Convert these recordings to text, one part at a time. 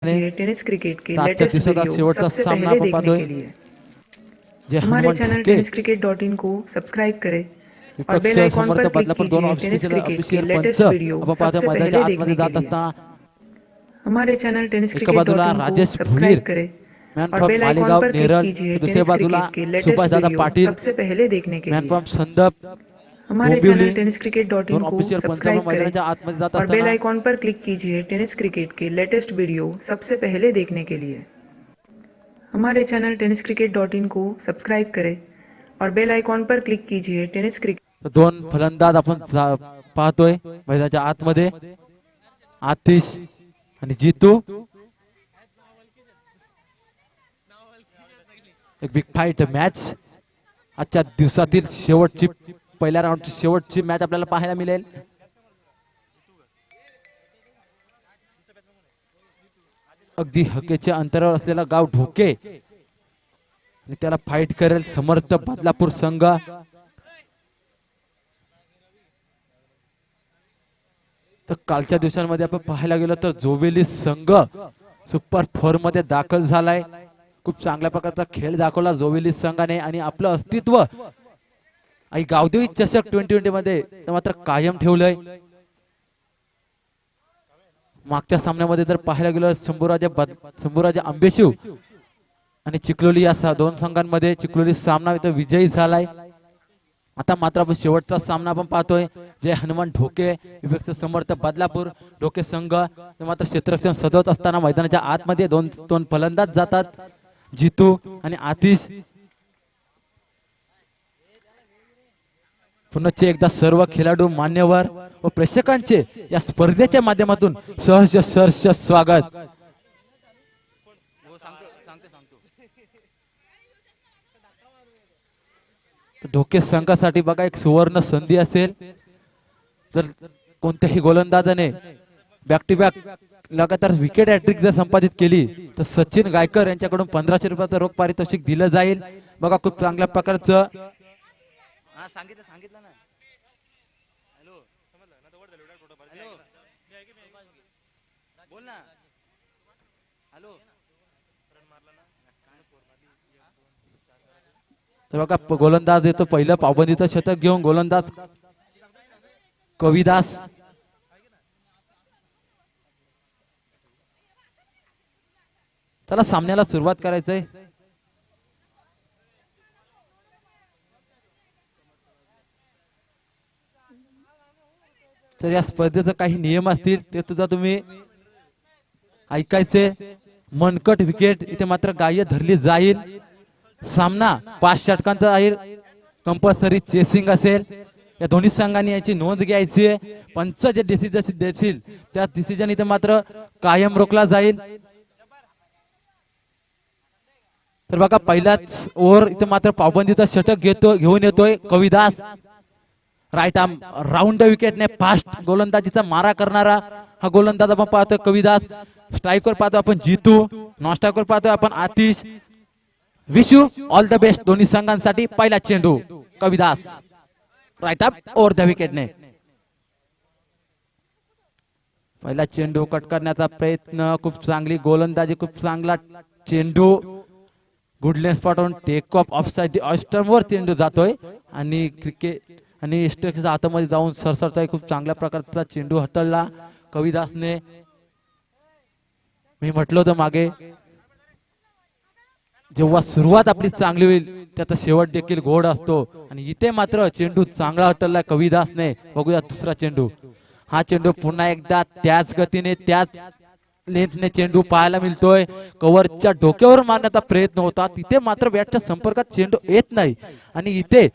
कीजिए tennis cricket के आजच्या latest दिवसाचा वीडियो शेवटचा सबसे सामना पहले आपण देखने पाहतोय के लिए जे हमारे हनुमान चैनल ढोके tenniscricket.in को सब्सक्राइब करें और विपक्ष बेल आइकॉन समर्थ पर क्लिक बदलापूर दोन कीजिए टेनिस क्रिकेट के ऑफिशियल पंच लेटेस्ट वीडियो आपण पाहतोय सबसे मैदानाच्या पहले आतमध्ये देखने के जात लिए असता हमारे चैनल एका बाजूला tenniscricket.in को राजेश भोईर सब्सक्राइब करें मॅन और फ्रॉम बेल आइकॉन मालेगाव पर क्लिक नेरळ कीजिए दुसऱ्या टेनिस बाजूला क्रिकेट के लेटेस्ट सुभाष दादा वीडियो पाटील सबसे पहले देखने के मॅन लिए फ्रॉम संदप हमारे चैनल डोंबिवली tenniscricket.in दोन को ऑफिशियल पंच आपण सब्सक्राइब करें मैदानाच्या आतमध्ये जात और बेल असताना आइकॉन पर क्लिक कीजिए टेनिस क्रिकेट के लेटेस्ट वीडियो सबसे पहले देखने के लिए हमारे चैनल tenniscricket.in को सब्सक्राइब करें और बेल आइकॉन पर क्लिक कीजिए टेनिस क्रिकेट दोन फलंदाज आपण पाहतोय मैदानाच्या आतमध्ये आतिश आणि जीतू एक बिग फाईट मॅच आजच्या दिवसातील शेवटची पहिल्या राऊंडची शेवटची मॅच आपल्याला पाहायला मिळेल अगदी हकेच्या अंतरावर असलेला गाव ढोके आणि त्याला फाईट करेल समर्थ बदलापूर संघ तर कालच्या दिवसांमध्ये आपण पाहायला गेलो तर जोवेली संघ सुपर 4 मध्ये दाखल झालाय खूप चांगल्या प्रकारचा खेळ दाखवला जोवेली संघाने आणि आपलं अस्तित्व आई गावदेवी चषक 2020 मध्ये मात्र कायम ठेवलंय मागच्या सामन्यामध्ये जर पाहायला गेलो शंभूराजा आंबेशिव आणि चिखलोली या दोन संघांमध्ये चिखलोली सामना इथं विजयी झालाय आता मात्र आपण शेवटचा सामना आपण पाहतोय जे हनुमान ढोके विपक्ष समर्थ बदलापूर ढोके संघ मात्र क्षेत्ररक्षण सजवत असताना मैदानाच्या आतमध्ये दोन फलंदाज जातात जितू आणि आतिश पुन्हा एकदा सर्व खेळाडू मान्यवर व प्रेक्षकांचे या स्पर्धेच्या माध्यमातून सहर्ष स्वागत ढोके संघासाठी बघा एक सुवर्ण संधी असेल जर कोणत्याही गोलंदाजाने बॅक टू बॅक लगातार विकेट हॅट्रिक जर संपादित केली तर सचिन गायकर यांच्याकडून 1500 रुपयाचं रोख पारितोषिक दिलं जाईल बघा खूप चांगल्या प्रकारचं सांगितलं ना बोल ना हॅलो तर बघा गोलंदाज येतो पहिलं पाबंदीचं शतक घेऊन गोलंदाज कविदास चला सामन्याला सुरुवात करायचंय तर या स्पर्धेचे काही नियम असतील ते सुद्धा तुम्ही ऐकायचे मनकट विकेट इथे मात्र ग्राह्य धरली जाईल सामना 5 षटकांचा आहे कंपल्सरी चेसिंग असेल या दोन्ही संघांनी याची नोंद घ्यायची आहे पंच जे डिसिजन देतील त्या डिसिजन इथे मात्र कायम रोखला जाईल तर बघा पहिलाच ओव्हर इथे मात्र पाबंदीचा षटक घेऊन येतोय कविदास राईट आर्म राऊंड विकेटने फास्ट गोलंदाजीचा मारा करणारा हा गोलंदाज आपण पाहतोय कविदास स्ट्राईकवर पाहतो आपण जीतू नॉन स्ट्राईकवर पाहतोय आपण Atish wish you all the best दोन्ही संघांसाठी पहिला चेंडू Kavidas right up over the विकेटने पहिला चेंडू कट करण्याचा प्रयत्न खूप चांगली गोलंदाजी खूप चांगला चेंडू गुड लेन स्पॉटवरून टेक ऑफ ऑफसाइड ऑस्टमवर चेंडू जातोय आणि क्रिकेट आणि स्ट्रेक्सच्या हातामध्ये जाऊन सरसरतोय खूप चांगल्या प्रकारचा चेंडू हटळला कविदासने मी म्हटलं होतं मागे जेव्हा सुरुवात आपली चांगली होईल त्याचा शेवट देखील गोड असतो आणि इथे मात्र चेंडू चांगला हटळला कविदासने बघूया दुसरा चेंडू हा चेंडू पुन्हा एकदा त्याच गतीने त्याच लेंथने चेंडू पाहायला मिळतोय कव्हरच्या डोक्यावर मारण्याचा प्रयत्न होता तिथे मात्र बॅटच्या संपर्कात चेंडू येत नाही आणि इथे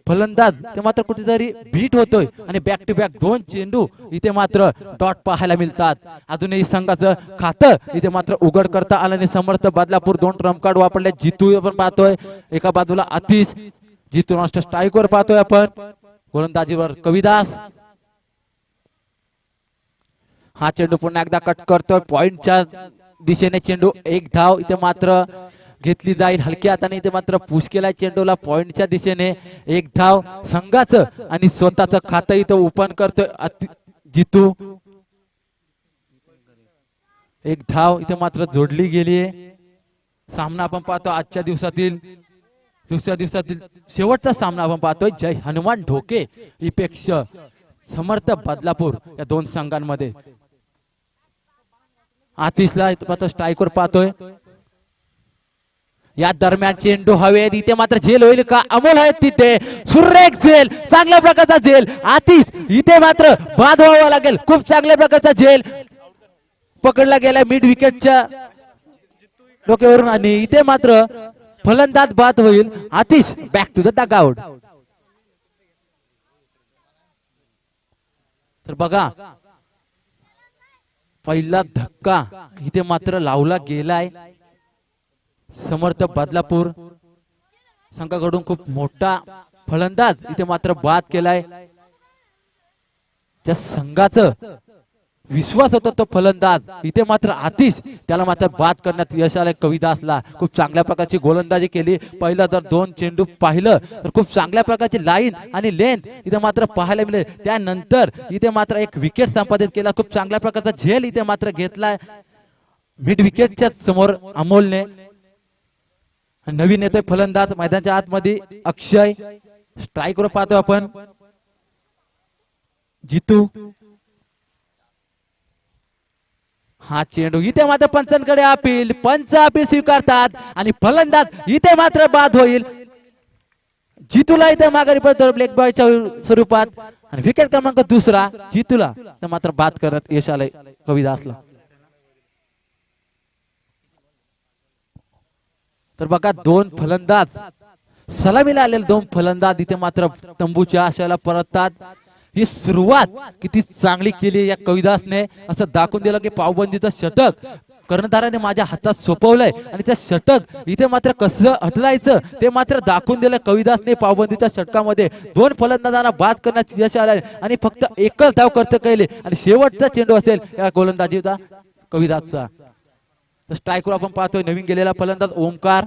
फलंदाज ते मात्र कुठेतरी बीट होतोय आणि बॅक टू बॅक 2 चेंडू इथे मात्र डॉट पाहायला मिळतात अजूनही संघाचं खातं इथे मात्र उघड करता आलं नाही समर्थ बदलापूर 2 ट्रम्प कार्ड वापरले जितू आपण पाहतोय एका बाजूला आतिश जितू नॉन स्ट्राईकवर पाहतोय आपण गोलंदाजीवर कविदास हा चेंडू पुन्हा एकदा कट करतोय पॉइंटच्या दिशेने चेंडू एक धाव इथे मात्र घेतली जाईल हलक्या हाताने इथे मात्र पुश केलाय चेंडूला पॉइंटच्या दिशेने एक धाव संघाचं आणि स्वतःचं खातं इथं ओपन करतोय जितू एक धाव इथे मात्र जोडली गेली आहे. सामना आपण पाहतो आजच्या दिवसातील दुसऱ्या दिवसातील शेवटचा सामना आपण पाहतोय जय हनुमान ढोके इपेक्ष समर्थ बदलापूर या दोन संघांमध्ये. आतिशला पाहतो स्ट्रायकर पाहतोय. या दरम्यान चेंडू हवेत इथे मात्र झेल होईल का? अमोल आहेत तिथे सुरेख झेल, चांगल्या प्रकारचा झेल. आतिश इथे मात्र बाद व्हावा लागेल. खूप चांगल्या प्रकारचा झेल पकडला गेला मिड विकेटच्या डोक्यावरून आणि इथे मात्र फलंदाज बाद होईल. Atish back to the dugout. तर बघा पहिला धक्का इथे मात्र लावला गेलाय. समर्थ बदलापूर संघाकडून खूप मोठा फलंदाज इथे मात्र बाद केलाय. त्या संघाचं विश्वास होता तो फलंदाज इथे मात्र आतिश त्याला मात्र बाद करण्यात यश आलंय. कविदासला खूप चांगल्या प्रकारची गोलंदाजी केली. पहिला जर दोन चेंडू पाहिलं तर खूप चांगल्या प्रकारची लाईन आणि लेंथ इथे मात्र पाहायला मिळेल. त्यानंतर इथे मात्र एक विकेट संपादित केला. खूप चांगल्या प्रकारचा झेल इथे मात्र घेतलाय मिड विकेटच्या समोर अमोलने. नवीन येतोय फलंदाज मैदानाच्या आतमध्ये अक्षय. स्ट्राईकवर पाहतो आपण जितू. हा चेंडू इथे मात्र पंचांकडे अपील. पंच अपील स्वीकारतात आणि फलंदाज इथे मात्र बाद होईल. जितूला इथे माघारी पडतो ब्लॅक बॉयच्या स्वरूपात आणि विकेट क्रमांक दुसरा जितूला मात्र बाद करत यश आलंय कविदासला. तर बघा दोन फलंदाज सलामीला आलेले दोन फलंदाज इथे मात्र तंबूच्या आशयाला परततात. ही सुरुवात किती चांगली केली या कविदासने असं दाखवून दिलं की पावबंदीचं षटक कर्णधाराने माझ्या हातात सोपवलंय आणि त्या षटक इथे मात्र कसं हटलायचं ते मात्र दाखवून दिलं कविदासने. पावबंदीच्या षटकामध्ये दोन फलंदाजांना बाद करण्यात यश आलंय आणि फक्त एकच धाव करते केले आणि शेवटचा चेंडू असेल या गोलंदाजीचा कविदासचा. स्ट्राईकवर आपण पाहतोय नवीन गेलेला फलंदाज ओमकार.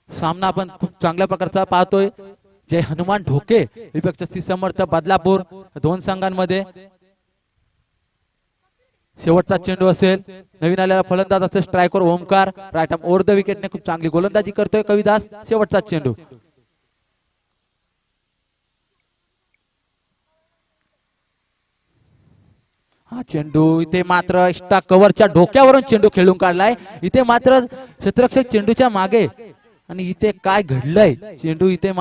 सामना आपण खूप चांगल्या प्रकारचा पाहतोय जय हनुमान ढोके विपेक्ष समर्थ बदलापूर दोन संघांमध्ये. शेवटचा चेंडू असेल. नवीन आलेला फलंदाज असेल striker Omkar. Right arm over the विकेटने खूप चांगली गोलंदाजी करतोय कविदास. शेवटचा चेंडू. हा चेंडू इथे मात्र एक्स्ट्रा कव्हरच्या डोक्यावरून चेंडू खेळून काढलाय. इथे मात्र क्षेत्ररक्षक चेंडूच्या मागे आणि इथे काय घडलंय चेंडू इथे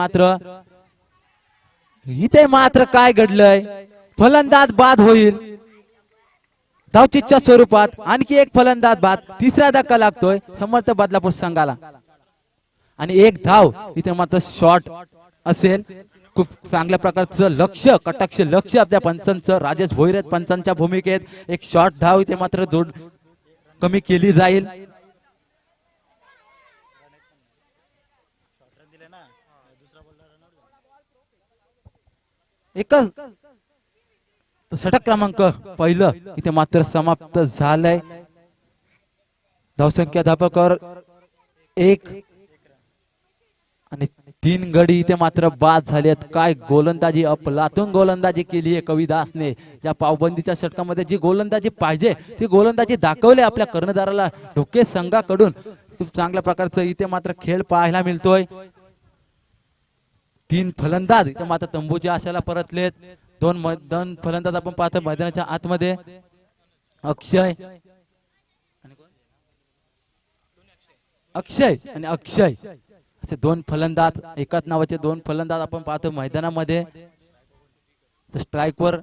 मात्र काय घडलंय फलंदाज बाद होईल धावचीच्या स्वरूपात. आणखी एक फलंदाज बाद. तिसरा धक्का लागतोय समर्थ बदलापूर संघाला आणि एक धाव इथे मात्र शॉट असेल. खूप चांगल्या प्रकारचं लक्ष कटाक्ष लक्ष आपल्या पंचांचं राजेश भोईर पंचांच्या भूमिकेत. एक शॉट धाव इथे मात्र जोड कमी केली जाईल. एकच षटक क्रमांक पहिलं इथे मात्र समाप्त झालंय. धावसंख्या धापकर 1 आणि 3 गडी इथे मात्र बाद झालेत. काय गोलंदाजी अफलातून गोलंदाजी केली आहे कविदासने. ज्या पावबंदीच्या षटकामध्ये जी गोलंदाजी पाहिजे ती गोलंदाजी दाखवली आपल्या कर्णधाराला ढोके संघाकडून. खूप चांगल्या प्रकारचं इथे मात्र खेळ पाहायला मिळतोय. 3 फलंदाज इथे मात्र तंबूच्या आशेला परतलेत. दोन फलंदाज आपण पाहतो मैदानाच्या आतमध्ये अक्षय आणि अक्षय असे 2 फलंदाज एकाच नावाचे 2 फलंदाज आपण पाहतो मैदानामध्ये. स्ट्राईकवर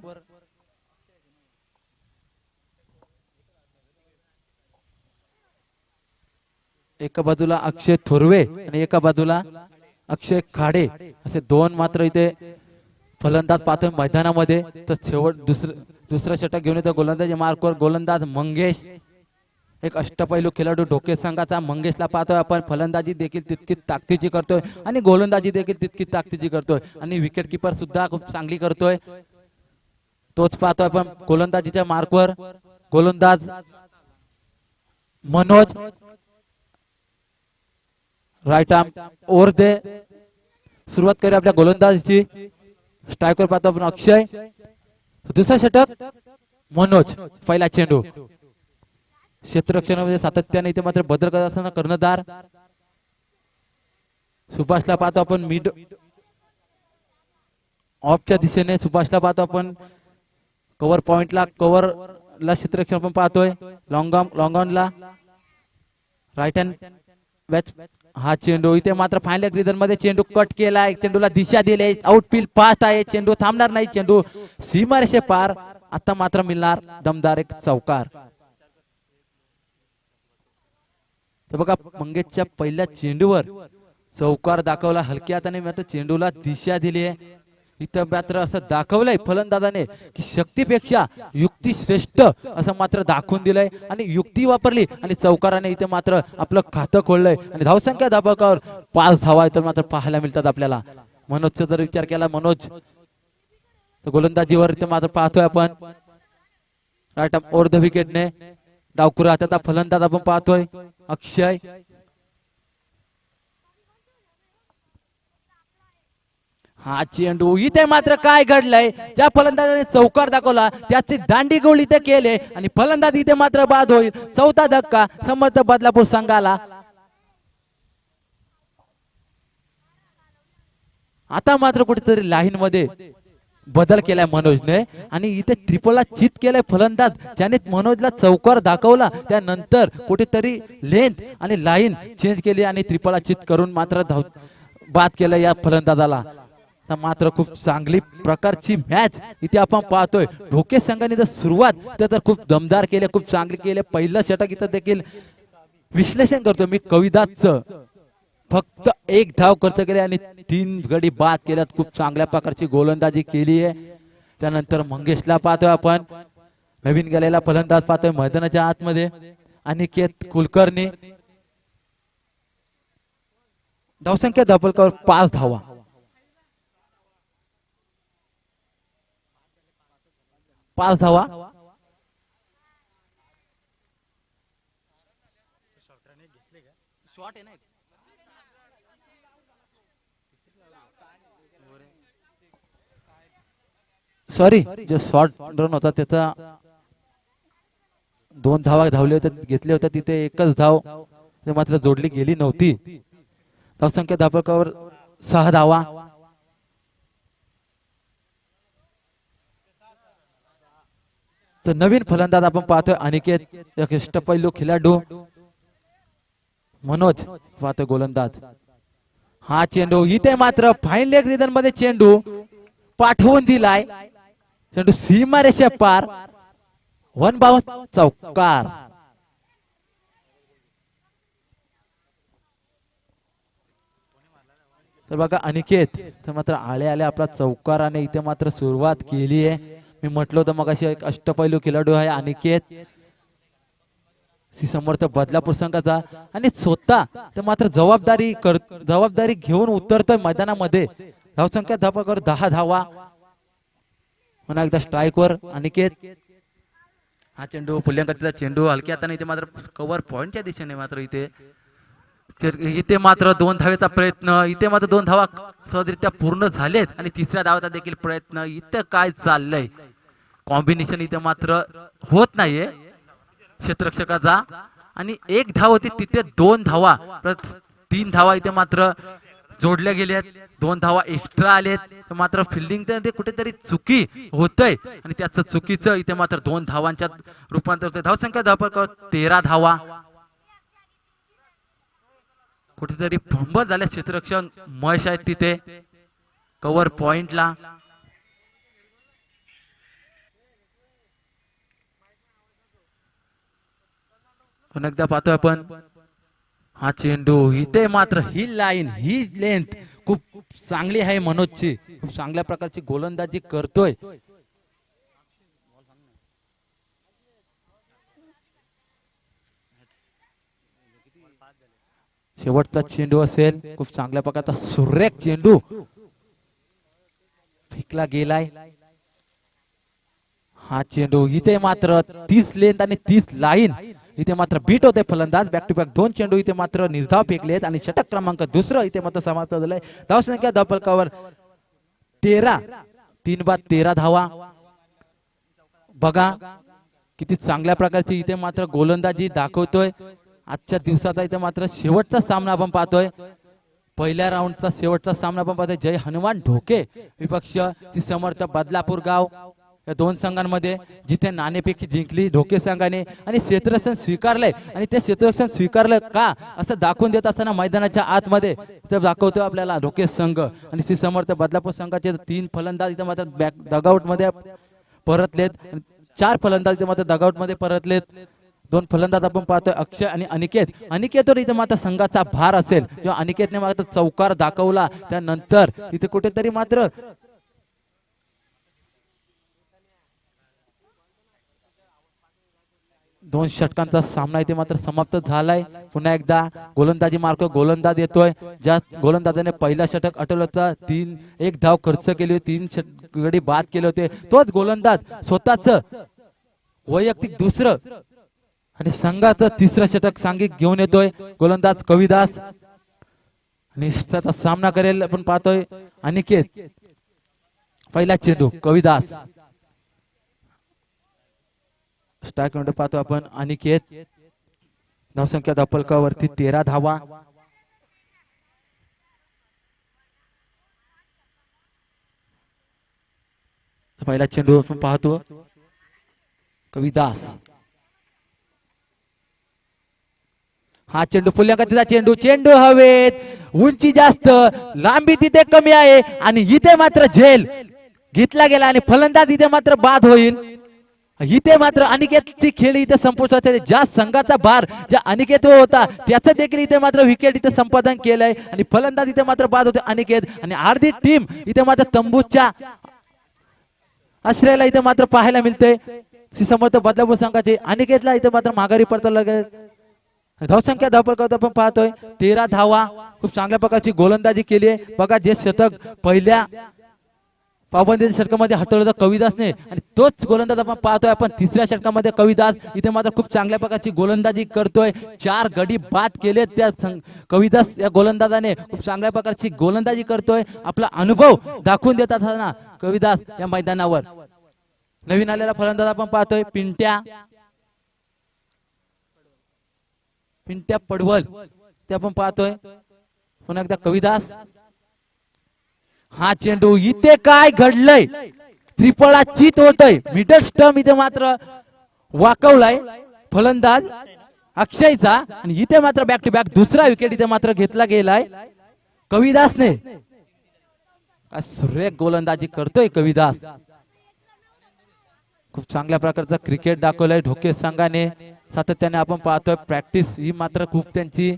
एका बाजूला अक्षय थोरवे आणि एका बाजूला अक्षय खाडे असे 2 मात्र इथे फलंदाज पाहतोय मैदानामध्ये. तर शेवट दुसरा षटक घेऊन येतो गोलंदाजी मार्कवर गोलंदाज मंगेश. एक अष्टपैलू खेळाडू ढोके संघाचा मंगेशला पाहतोय आपण. फलंदाजी देखील तितकीच ताकदीची करतोय आणि गोलंदाजी देखील तितकीच ताकदीची करतोय आणि विकेट किपर सुद्धा खूप चांगली करतोय. तोच पाहतोय आपण गोलंदाजीच्या मार्कवर गोलंदाज मनोज. राईट आर्म ओव्हर दे. सुरुवात करूया आपल्या गोलंदाजीची. स्ट्रायकर पाहतो आपण अक्षय. दुसरा षटक मनोज पहिला चेंडू क्षेत्ररक्षणामध्ये सातत्याने इथे मात्र बदल करत असताना कर्णधार सुभाषला पाहतो आपण मिड ऑफच्या दिशेने सुभाषला पाहतो आपण कव्हर पॉइंटला कव्हरला क्षेत्ररक्षण आपण पाहतोय लॉंग ऑनला राईट हँड बॅच हा चेंडू इथे मात्र फायनल रिदन मध्ये चेंडू कट केलाय चेंडूला दिशा दिली आउटफील्ड फास्ट आहे चेंडू थांबणार नाही चेंडू सीमारेषे पार आता मात्र मिळणार दमदार एक चौकार तर बघा मंगेशच्या पहिल्या चेंडूवर चौकार दाखवला हलक्या हाताने मात्र चेंडूला दिशा दिली आहे इथं मात्र असं दाखवलंय फलंदाजाने की शक्तीपेक्षा युक्ती श्रेष्ठ असं मात्र दाखवून दिलंय आणि युक्ती वापरली आणि चौकाराने इथे मात्र आपलं खातं खोललंय आणि धावसंख्या धाबकावर 5 धावा तर मात्र पाहायला मिळतात आपल्याला मनोजचा जर विचार केला मनोज गोलंदाजीवर इथे मात्र पाहतोय आपण राईट ओव्हर द विकेटने डावकुरा हाताचा फलंदाज आपण पाहतोय अक्षय हा चेंडू इथे मात्र काय घडलंय ज्या फलंदाजाने चौकार दाखवला त्याची दांडी गोल इथे केले आणि फलंदाज इथे मात्र बाद होईल चौथा धक्का समर्थ बदलापूर संघाला आता मात्र कुठेतरी लाईन मध्ये बदल केलाय मनोजने आणि इथे ट्रिपलला चित केलाय फलंदाज ज्याने मनोजला चौकार दाखवला त्यानंतर कुठेतरी लेंथ आणि लाईन चेंज केली आणि ट्रिपलला चित करून मात्र बाद केलं या फलंदाजाला मात्र खूप चांगली प्रकारची मॅच इथे आपण पाहतोय ढोके संघाने जर सुरुवात तर खूप दमदार केले खूप चांगले केले पहिलं षटक इथं देखील विश्लेषण करतोय मी कविदाचं फक्त 1 धाव करत गेले आणि 3 गडी बाद केल्यात खूप चांगल्या प्रकारची गोलंदाजी केली आहे त्यानंतर मंगेशला पाहतोय आपण नवीन गेलेला फलंदाज पाहतोय मैदानाच्या आतमध्ये अनिकेत कुलकर्णी धावसंख्या धापलकावर 5 धावा सॉरी जो शॉर्ट रन होता त्याचा 2 धावा धावले होते घेतले होते तिथे एकच धाव ते मात्र जोडली गेली नव्हती धावसंख्या धापकावर 6 धावा तर नवीन फलंदाज आपण पाहतोय अनिकेत अष्टपैलू खेळाडू मनोज पाहतोय गोलंदाज हा चेंडू इथे मात्र फाईन लेग रिदन मध्ये चेंडू पाठवून दिलाय चेंडू सीमारेषा पार 1 बाउंस चौकार तर बघा अनिकेत तर मात्र आले आपला चौकाराने इथे मात्र सुरुवात केली आहे मी म्हटलं होतं मगाशी एक अष्टपैलू खेळाडू आहे अनिकेत समर्थ बदलापूर संघाचा आणि स्वतः तर मात्र जबाबदारी घेऊन उतरतोय मैदानामध्ये धावसंख्या धापकावर 10 धावा पुन्हा एकदा स्ट्राईकवर अनिकेत हा चेंडू पुल्यांकतीचा चेंडू हलक्या हाताने इथे मात्र कव्हर पॉइंटच्या दिशेने मात्र इथे मात्र 2 धावेचा प्रयत्न इथे मात्र 2 धावा सहजरित्या पूर्ण झालेत आणि तिसऱ्या धावाचा देखील प्रयत्न इथे काय चाललंय कॉम्बिनेशन इथे मात्र होत नाहीये क्षेत्ररक्षकाचा आणि 1 धाव होती तिथे 2 धावा 3 धावा इथे मात्र जोडल्या गेल्यात 2 धावा एक्स्ट्रा आलेत मात्र फिल्डिंग ते कुठेतरी चुकी होतय आणि त्याचं चुकीचं इथे मात्र 2 धावांच्या रूपांतर होतंय धावसंख्या धापकावर 13 धावा कुठेतरी फंबल झाल्या क्षेत्ररक्षक महेश आहेत तिथे कव्हर पॉइंटला पुन्हा एकदा पाहतोय आपण हा चेंडू इथे मात्र ही लाईन ही लेंथ खूप चांगली आहे मनोजची खूप चांगल्या प्रकारची गोलंदाजी करतोय शेवटचा चेंडू असेल खूप चांगल्या प्रकारचा सुरेख चेंडू फेकला गेलाय हा चेंडू इथे मात्र 30 लेंथ आणि 30 लाईन इथे मात्र बीट होते फलंदाज बॅक टू बॅक 2 चेंडू इथे मात्र निर्धाव फेकलेत आणि षटक क्रमांक 2 इथे मात्र समाप्त झालाय धावसंख्या धापलकावर 13 3 बाद 13 धावा बघा किती चांगल्या प्रकारची इथे मात्र गोलंदाजी दाखवतोय. आजच्या दिवसाचा इथे मात्र शेवटचा सामना आपण पाहतोय. पहिल्या राऊंडचा शेवटचा सामना आपण पाहतोय. जय हनुमान ढोके विपक्ष श्री समर्थ बदलापूर गाव या दोन संघांमध्ये, जिथे नाणेफेकी जिंकली ढोके संघाने आणि क्षेत्ररक्षण स्वीकारलंय. आणि ते क्षेत्ररक्षण स्वीकारलं का असं दाखवून देत असताना मैदानाच्या आतमध्ये दाखवतोय आपल्याला ढोके संघ आणि श्री समर्थ बदलापूर संघाचे 3 फलंदाज इथे मात्र डगआउट मध्ये परतलेत. 4 फलंदाज इथे मात्र डगआउट मध्ये परतलेत. 2 फलंदाज आपण पाहतोय अक्षय आणि अनिकेत. अनिकेतवर इथे मात्र संघाचा भार असेल. जेव्हा अनिकेतने मात्र चौकार दाखवला त्यानंतर इथे कुठेतरी मात्र दोन षटकांचा सामना इथे मात्र समाप्त झालाय. पुन्हा एकदा गोलंदाजी मार्क गोलंदाज येतोय. ज्या गोलंदाजाने पहिला षटक अटवलं होतं, 1 धाव खर्च केली होती, 3 गडी बाद केले होते, तोच गोलंदाज स्वतःच वैयक्तिक दुसरं आणि संघाचं 3रं षटक सांघिक घेऊन येतोय गोलंदाज कविदास. आणि त्याचा सामना करेल आपण पाहतोय अनिकेत. पहिला चेंडू कविदास, स्ट्राइक मध्ये पाहतो आपण अनिकेत. धावसंख्या धावफलकावरती 13 धावा. पहिला चेंडू आपण पाहतो कविदास. हा चेंडू फुल्या गतीचा चेंडू, चेंडू हवेत, उंची जास्त, लांबी तिथे कमी आहे आणि इथे मात्र झेल घेतला गेला आणि फलंदाज इथे मात्र बाद होईल. इथे मात्र अनिकेतची खेळ इथे संपुष्टात येते. ज्या संघाचा भार ज्या अनिकेतवर होता त्याचं देखील इथे मात्र विकेट इथे संपादन केलंय आणि फलंदाज इथे मात्र बाद होते अनिकेत. आणि अर्धी टीम इथे मात्र तंबूच्या आश्रयाला इथे मात्र पाहायला मिळते. समर्थ बदलापूर संघाचे अनिकेतला इथे मात्र माघारी परतलं लगेच. धावसंख्या धावफलकावर आपण पाहतोय 13 धावा. खूप चांगल्या प्रकारची गोलंदाजी केली आहे. बघा जे शतक पहिल्या पाबंदीच्या षटकामध्ये हटवलं होतं कविदासने आणि तोच गोलंदाज आपण पाहतोय आपण 3ऱ्या षटकामध्ये. कविदास इथे मात्र खूप चांगल्या प्रकारची गोलंदाजी करतोय. 4 गडी बाद केले त्या कविदास या गोलंदाजाने. खूप चांगल्या प्रकारची गोलंदाजी करतोय. आपला अनुभव दाखवून देत असताना कविदास या मैदानावर. नवीन आलेला फलंदाज आपण पाहतोय पिंट्या पडवल, ते आपण पाहतोय. पुन्हा एकदा कविदास. हा चेंडू इथे काय घडलंय, त्रिफळा चित होतय. मिडल स्टंप इथे मात्र वाकवलाय फलंदाज अक्षयचा आणि इथे मात्र बॅक टू बॅक दुसरा विकेट इथे मात्र घेतला गेलाय कविदासने. सुरेख गोलंदाजी करतोय कविदास. खूप चांगल्या प्रकारचा क्रिकेट दाखवलाय ढोके संघाने. सातत्याने आपण पाहतोय प्रॅक्टिस ही मात्र खूप त्यांची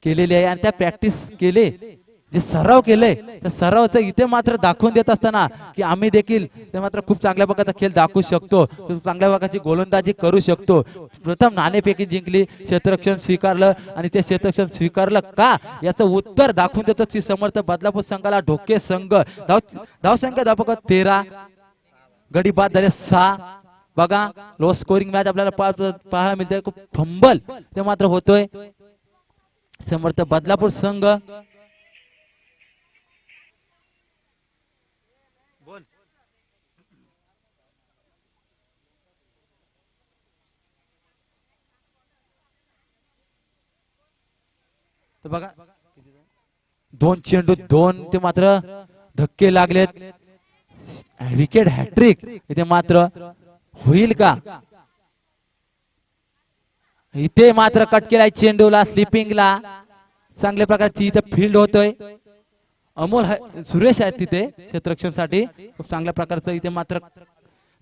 केलेली आहे आणि त्या प्रॅक्टिस केले जे सराव केले त्या सरावचं इथे मात्र दाखवून देत असताना की आम्ही देखील ते मात्र खूप चांगल्या प्रकारचा खेळ दाखवू शकतो, चांगल्या प्रकारची गोलंदाजी करू शकतो. प्रथम नाणेफेकी जिंकली, क्षेत्ररक्षण स्वीकारलं आणि ते क्षेत्ररक्षण स्वीकारलं का याचं उत्तर दाखवून देतो श्री समर्थ बदलापूर संघाला ढोके संघ. धावसंख्या धावफलक 13, गडी बाद झाले 6. बघा लो स्कोरिंग मॅच आपल्याला पाहायला मिळते. खूप फंबल ते मात्र होतोय समर्थ बदलापूर संघ. तर बघा 2 चेंडू 2 ते मात्र धक्के लागलेत. विकेट हॅट्रिक इथे मात्र होईल का. इथे मात्र कट केलाय चेंडूला स्लिपिंगला. चांगल्या प्रकारची इथे फील्ड होतोय. अमोल सुरेश आहेत तिथे क्षेत्ररक्षणसाठी. खूप चांगल्या प्रकारचं इथे मात्र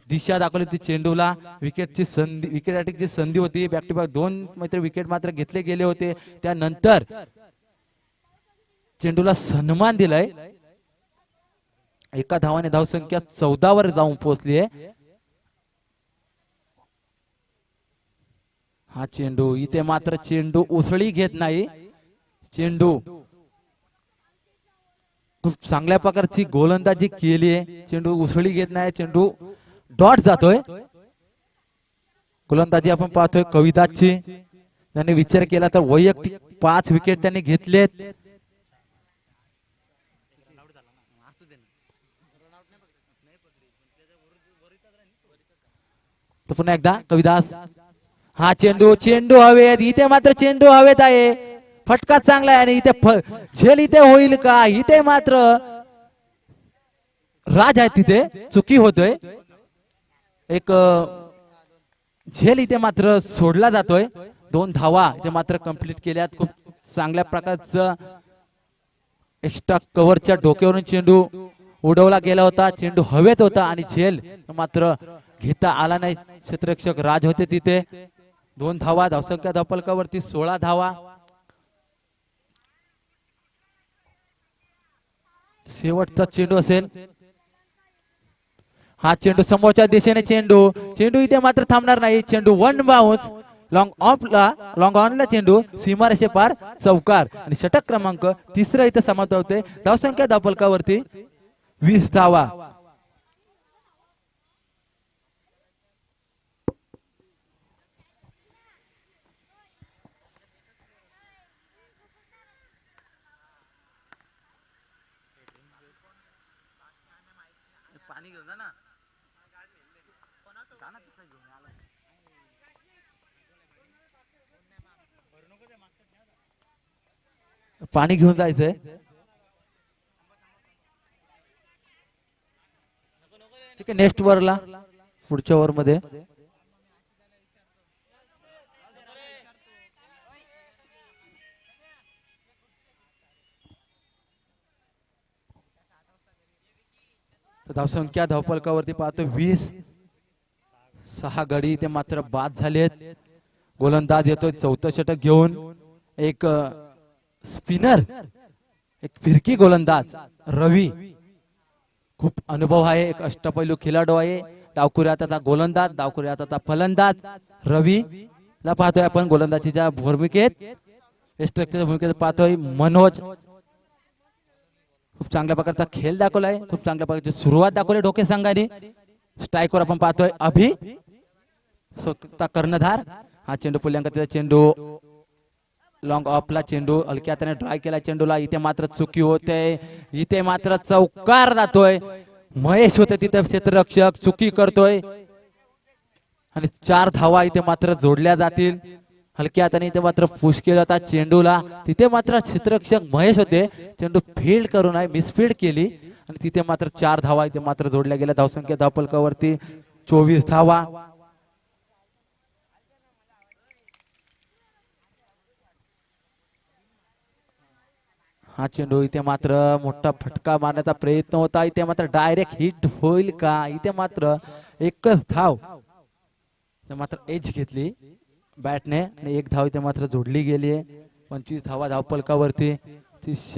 दिशा दाखवली ती चेंडूला. विकेटची संधी, विकेट हॅट्रिकची संधी होती. बॅक टू बॅक 2 मात्र विकेट मात्र घेतले गेले होते. त्यानंतर चेंडूला सन्मान दिलाय. एका धावाने धावसंख्या 14 वर जाऊन पोहोचली आहे. हा चेंडू इथे मात्र चेंडू उसळी घेत नाही. चेंडू खूप चांगल्या प्रकारची गोलंदाजी केली आहे. चेंडू उसळी घेत नाही. चेंडू डॉट जातोय. गोलंदाजी आपण पाहतोय कविदासची. त्यांनी विचार केला तर वैयक्तिक 5 विकेट त्यांनी घेतलेत. तो पुन्हा एकदा कविदास, हा चेंडू चेंडू हवेत, इथे मात्र चेंडू हवेत आहे, फटका चांगला आहे आणि इथे झेल इथे होईल का, इथे मात्र राज आहे, तिथे चुकी होतोय, एक झेल इथे मात्र सोडला जातोय, 2 धावा इथे मात्र कंप्लीट केल्यात, खूप चांगल्या प्रकारचं एक्स्ट्रा कव्हरच्या डोक्यावरून चेंडू उडवला गेला होता, चेंडू हवेत होता आणि झेल मात्र घेता आला नाही, क्षेत्ररक्षक राज होते तिथे, 2 धावा, धावसंख्या धावफलकावरती 16 धावा, शेवटचा चेंडू असेल, हा चेंडू समोरच्या दिशेने, चेंडू चेंडू इथे मात्र थांबणार नाही, चेंडू 1 बाउन्स लॉंग ऑनला चेंडू सीमारेषे पार चौकार आणि षटक क्रमांक 3 इथे समाप्त होते, धावसंख्या धावफलकावरती 20 धावा. पाणी घेऊन जायचंय, ठीक आहे, नेक्स्ट ओव्हरला, पुढच्या ओव्हर मध्ये धावसंख्या धावफलकावरती पाहतो 20, 6 गडी ते मात्र बाद झालेत, गोलंदाज येतोय 4थं षटक घेऊन, एक स्पिनर, एक फिरकी गोलंदाज रवी, खूप अनुभव आहे, एक अष्टपैलू खेळाडू आहे, डावखुऱ्यात आता गोलंदाज, डावखुऱ्यात आता फलंदाज रवी ला पाहतोय आपण गोलंदाजीच्या भूमिकेत, स्ट्रक्चरच्या भूमिकेत पाहतोय मनोज, खूप चांगल्या प्रकारचा खेळ दाखवलाय, खूप चांगल्या प्रकारची सुरुवात दाखवली ढोके संघाने, स्ट्राईक वर आपण पाहतोय अभि स्वतः कर्णधार, हा चेंडू पुल्यांका, चेंडू लॉंग ऑफला, चेंडू हलक्या हाताने ड्राय केला चेंडूला, इथे मात्र चुकी होते, इथे मात्र चौकार जातोय, महेश होते तिथे क्षेत्ररक्षक, चुकी करतोय आणि 4 धावा इथे मात्र जोडल्या जातील, हलक्या हाताने इथे मात्र पुश केला होता चेंडूला, तिथे मात्र क्षेत्ररक्षक महेश होते, चेंडू फील्ड करून आहे, मिसफील्ड केली आणि तिथे मात्र 4 धावा इथे मात्र जोडल्या गेल्या, धावसंख्या धावफलकावरती 24 धावा. हा चेंडू इथे मात्र मोठा फटका मारण्याचा प्रयत्न होता, इथे मात्र डायरेक्ट हिट होईल का, इथे मात्र एकच धाव मात्र एज घेतली बॅटने आणि 1 धाव इथे मात्र जोडली गेली आहे, 25 धावा धावफलकावरती,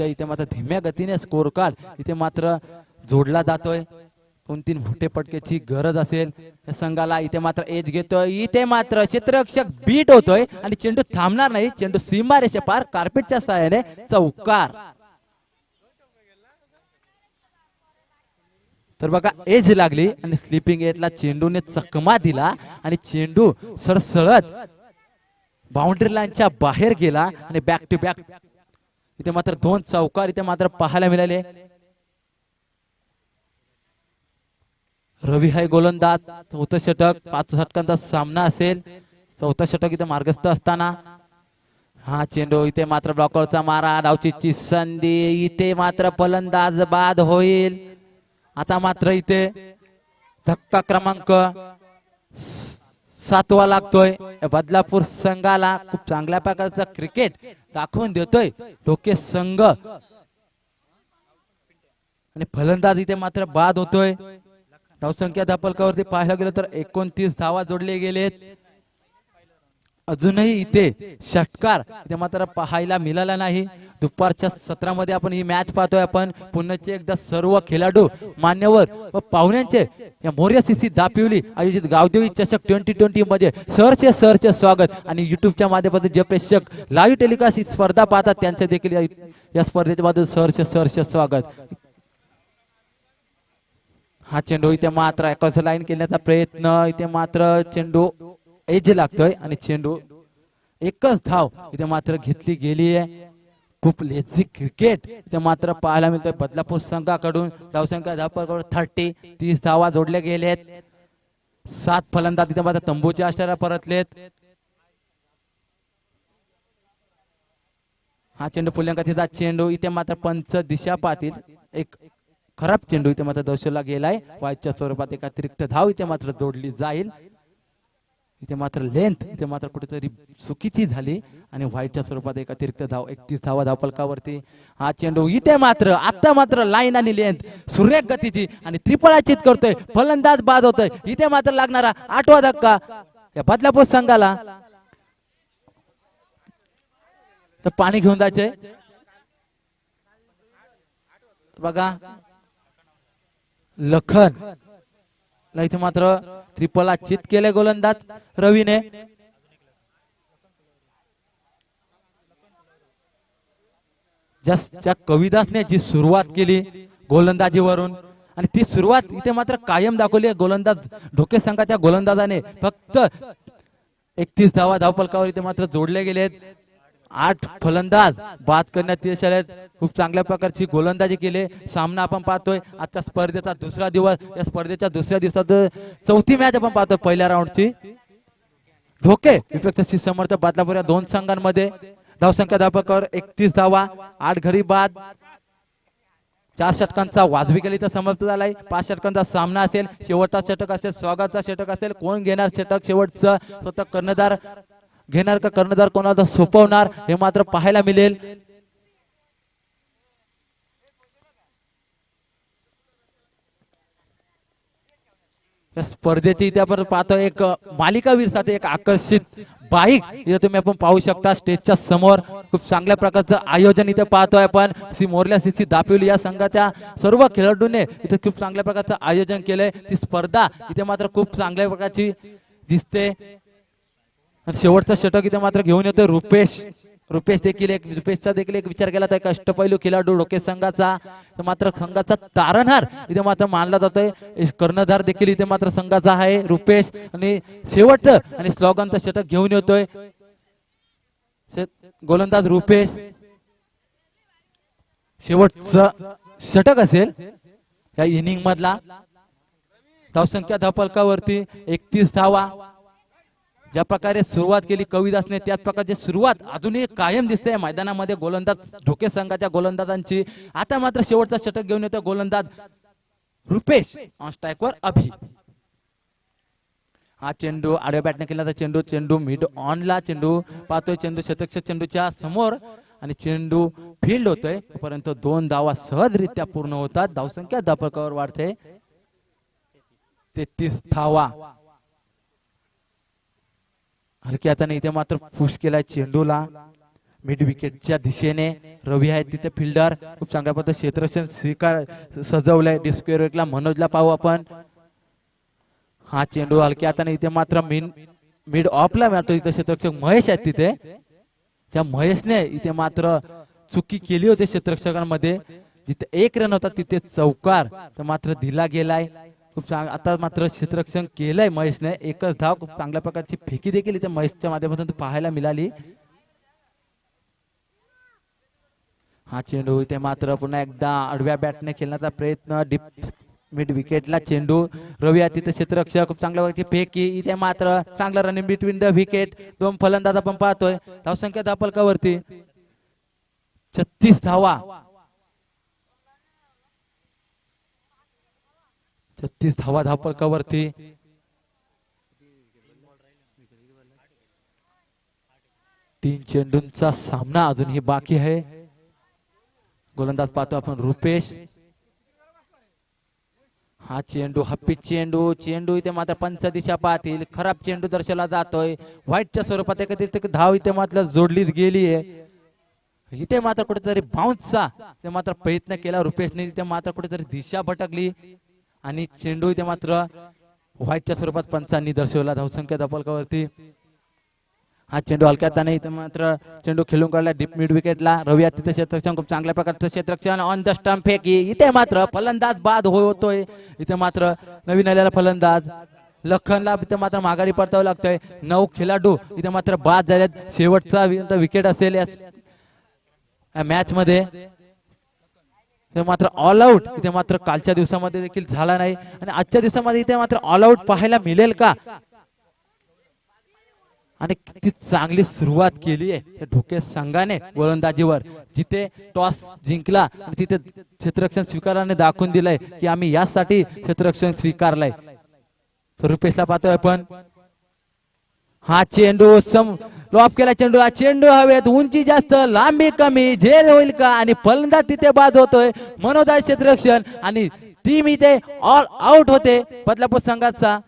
इथे मात्र धीम्या गतीने स्कोर कार्ड इथे मात्र जोडला जातोय, 2-3 मोठे पटकेची गरज असेल या संघाला, इथे मात्र एज घेतोय, इथे मात्र क्षेत्ररक्षक बीट होतोय आणि चेंडू थांबणार नाही, चेंडू सीमारेषे पार कार्पेटच्या सहाय्याने चौकार. तर बघा एज लागली आणि स्लिपिंग एटला चेंडूने चकमा दिला आणि चेंडू सरसळत बाउंड्री लाईनच्या बाहेर गेला आणि बॅक टू बॅक इथे मात्र 2 चौकार इथे मात्र पाहायला मिळाले. रवी हाय गोलंदाज, 4थं षटक, 5 षटकांचा सामना असेल, 4थं षटक इथे मार्गस्थ असताना, हा चेंडू इथे मात्र ब्लॉकरचा मारा, धावचीची संधी, इथे मात्र फलंदाज बाद होईल, आता मात्र इथे धक्का क्रमांक 7वा लागतोय बदलापूर संघाला, खूप चांगल्या प्रकारचा क्रिकेट दाखवून देतोय ढोके संघ आणि फलंदाज इथे मात्र बाद होतोय, धावसंख्या धावफलकावरती पाहायला गेलं तर 29 धावा जोडले गेलेत, अजूनही इथे षटकार इथे मात्र पाहायला मिळाला नाही. दुपारच्या सत्रामध्ये आपण ही मॅच पाहतोय, आपण पुन्हा एकदा सर्व खेळाडू मान्यवर व पाहुण्यांचे या मोर्या सीसी दापिवली आयोजित गावदेवी चषक 2020 मध्ये सहर्ष स्वागत आणि युट्यूबच्या माध्यमातून जे प्रेक्षक लाईव्ह टेलिकास्ट ही स्पर्धा पाहतात त्यांचे देखील या स्पर्धेच्या माध्यमातून सहर्ष स्वागत. हा चेंडू इथे मात्र एकच लाईन केल्याचा प्रयत्न, इथे मात्र चेंडू एज लागतोय आणि चेंडू एकच धाव इथे मात्र घेतली गेली आहे. खूप लेझी क्रिकेट इथे मात्र पाहायला मिळतोय बदलापूर संघाकडून. धावसंख्या धावफलकावर 30 धावा जोडल्या गेलेत. 7 फलंदाज इथे मात्र तंबूच्या आश्रयाला परतलेत. हा चेंडू फुल्यांकाचा चेंडू इथे मात्र पंच दिशा पाहतील. एक खराब चेंडू इथे मात्र दर्शवला गेलाय. वाईटच्या स्वरूपात एक अतिरिक्त धाव इथे मात्र जोडली जाईल. इथे मात्र लेंथ इथे मात्र कुठेतरी चुकीची झाली आणि व्हाईटच्या स्वरूपात एक अतिरिक्त धाव 31 धावा धावफलकावरती. हा चेंडू इथे मात्र आता मात्र लाईन आणि लेंथ सुरेख गतीची आणि त्रिफळाचित करतोय. फलंदाज बाद होतोय. इथे मात्र लागणारा 8वा धक्का या बदलापूर संघाला. तर पाणी घेऊन जायचंय बघा. लखन इथे मात्र त्रिपला चित केले गोलंदाज रवीने. ज्या कविदासने जी सुरुवात केली गोलंदाजीवरून आणि ती सुरुवात इथे मात्र कायम दाखवली गोलंदाज ढोके संघाच्या गोलंदाजाने. फक्त 31 धावा धावफलकावर इथे मात्र जोडले गेलेत. 8 फलंदाज बाद करण्यात यश आले. खूप चांगल्या प्रकारची गोलंदाजी केली. सामना आपण पाहतोय आजच्या स्पर्धेचा दुसरा दिवस. या स्पर्धेच्या दुसऱ्या दिवसात 4थी मॅच आपण पाहतोय पहिल्या राऊंडची. ढोके विपक्षी समर्थ बदलापूर या दोन संघांमध्ये धावसंख्या धावफलकावर 31 धावा, 8 गडी बाद. 4 षटकांचा वाजवी केली तर समाप्त झालाय. 5 षटकांचा सामना असेल. शेवटचा षटक असेल, स्वागतचा षटक असेल. कोण घेणार षटक शेवटचं? स्वतः कर्णधार घेणार का कर्णधार कोणाला सोपवणार हे मात्र पाहायला मिळेल. या स्पर्धेची इथे आपण पाहतो एक मालिकावीर साठी एक आकर्षित बाईक इथे तुम्ही आपण पाहू शकता स्टेजच्या समोर. खूप चांगल्या प्रकारचं आयोजन इथे पाहतोय आपण. मोरल्या सीसी दापिवली या संघाच्या सर्व खेळाडूंनी इथे खूप चांगल्या प्रकारचं आयोजन केलंय. ती स्पर्धा इथे मात्र खूप चांगल्या प्रकारची दिसते. शेवटचा षटक इथे मात्र घेऊन येतोय रुपेशचा देखील एक विचार केला तर एक अष्टपैलू खेळाडू ढोके संघाचा. मात्र संघाचा तारणहार इथे मात्र मानला जातोय. कर्णधार देखील इथे मात्र संघाचा आहे रुपेश. आणि शेवटचं आणि स्लोगनचं षटक घेऊन येतोय गोलंदाज रुपेश. शेवटचं षटक असेल या इनिंग मधला. धावसंख्या धावफलकावरती 31 धावा. ज्या प्रकारे सुरुवात केली कविदासने त्याच प्रकारची सुरुवात अजूनही कायम दिसते मैदानामध्ये गोलंदाज ढोके संघाच्या गोलंदाजांची. आता मात्र शेवटचा षटक घेऊन येतो गोलंदाज रुपेश. ऑन स्ट्राईकवर अभि. हा चेंडू आडव्या बॅटने केला तर चेंडू मिड ऑनला. चेंडू पाहतोय चेंडू शतक चेंडूच्या समोर आणि चेंडू फील्ड होतोय. परंतु 2 धावा सहजरित्या पूर्ण होतात. धावसंख्या धावफलकावर वाढते 33 धावा. हलकी हाताने इथे मात्र पुश केलाय चेंडूला मिड विकेटच्या दिशेने. रवी आहेत तिथे फिल्डर. खूप चांगल्या पद्धतीने क्षेत्ररक्षण सजवलंय. डिस्क्वेअरला मनोजला पाहू आपण. हा चेंडू हलक्या हाताने इथे मात्र मिड ऑफला मिळतो. इथे क्षेत्ररक्षक महेश आहेत तिथे. त्या महेशने इथे मात्र चुकी केली होती क्षेत्ररक्षकांमध्ये. जिथे 1 रन होता तिथे चौकार तर मात्र दिला गेलाय. खूप आता मात्र क्षेत्ररक्षण केलंय महेशने. एकच धाव. खूप चांगल्या प्रकारची फेकी देखील इथे महेशच्या माध्यमातून पाहायला मिळाली. हा चेंडू इथे मात्र पुन्हा एकदा आडव्या बॅटने खेळण्याचा प्रयत्न. डीप मिड विकेटला चेंडू. रवी तिथे क्षेत्ररक्षक. खूप चांगल्या प्रकारची फेकी. इथे मात्र चांगला रनिंग बिटवीन द विकेट. 2 फलंदाज आपण पाहतोय. धावसंख्या धावफलकावरती 36 धावा. 36 धावा धावफलकावरती. तीन चेंडूंचा सामना अजूनही बाकी आहे. गोलंदाज पाहतो आपण रुपेश. हा चेंडू हप्पी चेंडू इथे मात्र पंच दिशा पाहतील. खराब चेंडू दर्शवला जातोय. व्हाईटच्या स्वरूपात एक धाव इथे मात्र जोडलीच गेली आहे. इथे मात्र कुठेतरी बाउन्सचा ते मात्र प्रयत्न केला रुपेशने. इथे मात्र कुठेतरी दिशा भटकली आणि चेंडू इथे मात्र व्हाईटच्या स्वरूपात पंचांनी दर्शवला धावसंख्या धावफलकावरती. हा चेंडू हलक्यात इथे मात्र चेंडू खेळून काढला डीप मिड विकेटला. रवी तिथे क्षेत्ररक्षण. खूप चांगल्या प्रकारचं क्षेत्ररक्षण. ऑन द स्टंप फेकी. इथे मात्र फलंदाज बाद होतोय. इथे मात्र नवीन आलेला फलंदाज लखनला इथे मात्र माघारी परतावं लागतंय. 9 खेळाडू इथे मात्र बाद झालेत. शेवटचा विकेट असेल या मॅच मध्ये. हे मात्र ऑल आउट इथे मात्र कालच्या दिवसामध्ये देखील झाला नाही आणि आजच्या दिवसामध्ये इथे मात्र ऑल आउट पाहायला मिळेल का आणि किती चांगली सुरुवात केली आहे ढोके संघाने गोलंदाजीवर जिथे टॉस जिंकला आणि तिथे क्षेत्ररक्षण स्वीकाराने दाखवून दिलंय की आम्ही यासाठी क्षेत्ररक्षण स्वीकारलंय तर रुपेशला पाहतोय आपण हा चेंडू लॉप केला चेंडूला चेंडू हवेत उंची जास्त लांबी कमी झेल होईल का आणि फलंदाज तिथे बाद होतोय मनोदाय क्षेत्ररक्षण आणि टीम इथे ऑल आउट होते बदलापूर संघाचा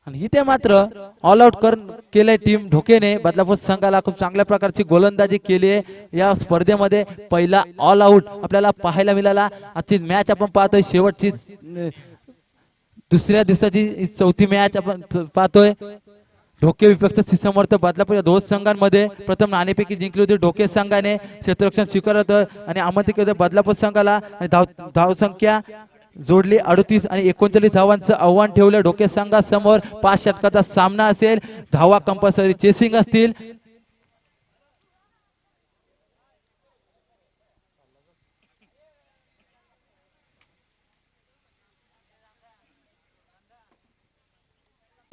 आणि इथे मात्र ऑल आउट केलंय टीम ढोकेने बदलापूर संघाला खूप चांगल्या प्रकारची गोलंदाजी केली आहे या स्पर्धेमध्ये पहिला ऑल आउट आपल्याला पाहायला मिळाला आजची मॅच आपण पाहतोय शेवटची दुसऱ्या दिवसाची चौथी मॅच आपण पाहतोय ढोके विपक्ष समर्थ बदलापूर या दोन संघांमध्ये प्रथम नाणेफेकी जिंकली होती ढोके संघाने क्षेत्ररक्षण स्वीकारत आणि आमंत्रित होते बदलापूर संघाला आणि धाव संख्या जोडली 38 आणि 39 धावांचं आव्हान ठेवलं ढोके संघासमोर 5 षटकाचा सामना असेल धावा कंपल्सरी चेसिंग असतील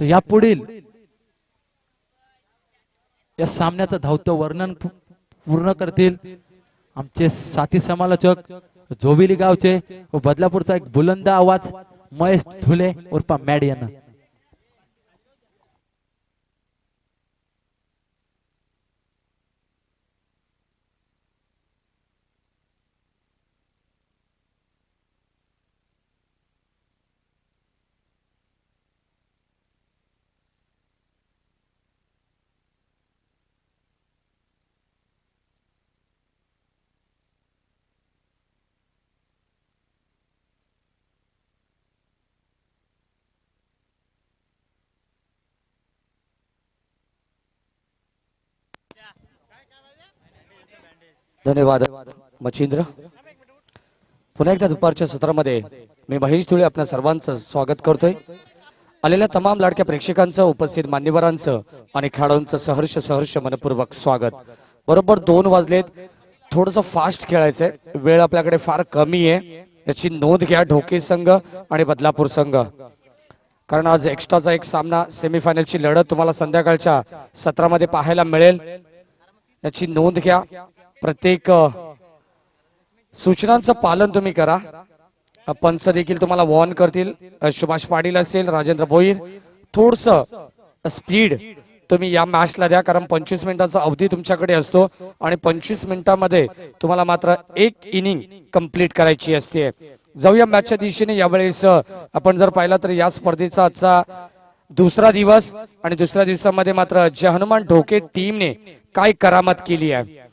तर यापुढील या सामन्याचं धावतं वर्णन पूर्ण करतील आमचे साथी समालोचक जोविली गावचे व बदलापूरचा एक बुलंद आवाज महेश धुले उर्फ मॅड यांना धन्यवाद मच्छिंद्र पुन्हा एकदा दुपारच्या सत्रामध्ये मी महेश धुळे आपल्या सर्वांचं स्वागत करतोय आलेल्या तमाम लाडक्या प्रेक्षकांचं उपस्थित मान्यवरांचं आणि खेळाडूंचं सहर्ष मनपूर्वक स्वागत बरोबर 2 वाजलेत थोडंसं फास्ट खेळायचंय वेळ आपल्याकडे फार कमी आहे याची नोंद घ्या ढोके संघ आणि बदलापूर संघ कारण आज एक्स्ट्राचा एक सामना सेमीफायनलची लढत तुम्हाला संध्याकाळच्या सत्रामध्ये पाहायला मिळेल याची नोंद घ्या प्रत्येक सूचनांचं पालन तुम्ही करा पंच देखील तुम्हाला वॉर्न करतील सुभाष पाटील असेल राजेंद्र भोईर थोडस स्पीड तुम्ही या मॅचला द्या कारण 25 मिनिटांचा अवधी तुमच्याकडे असतो आणि 25 मिनिटांमध्ये तुम्हाला मात्र एक इनिंग कंप्लीट करायची असते जाऊया मॅचच्या दिशेने यावेळेस आपण जर पाहिला तर या स्पर्धेचा आजचा दुसरा दिवस आणि दुसऱ्या दिवसामध्ये मात्र जय हनुमान ढोके टीमने काय करामत केली आहे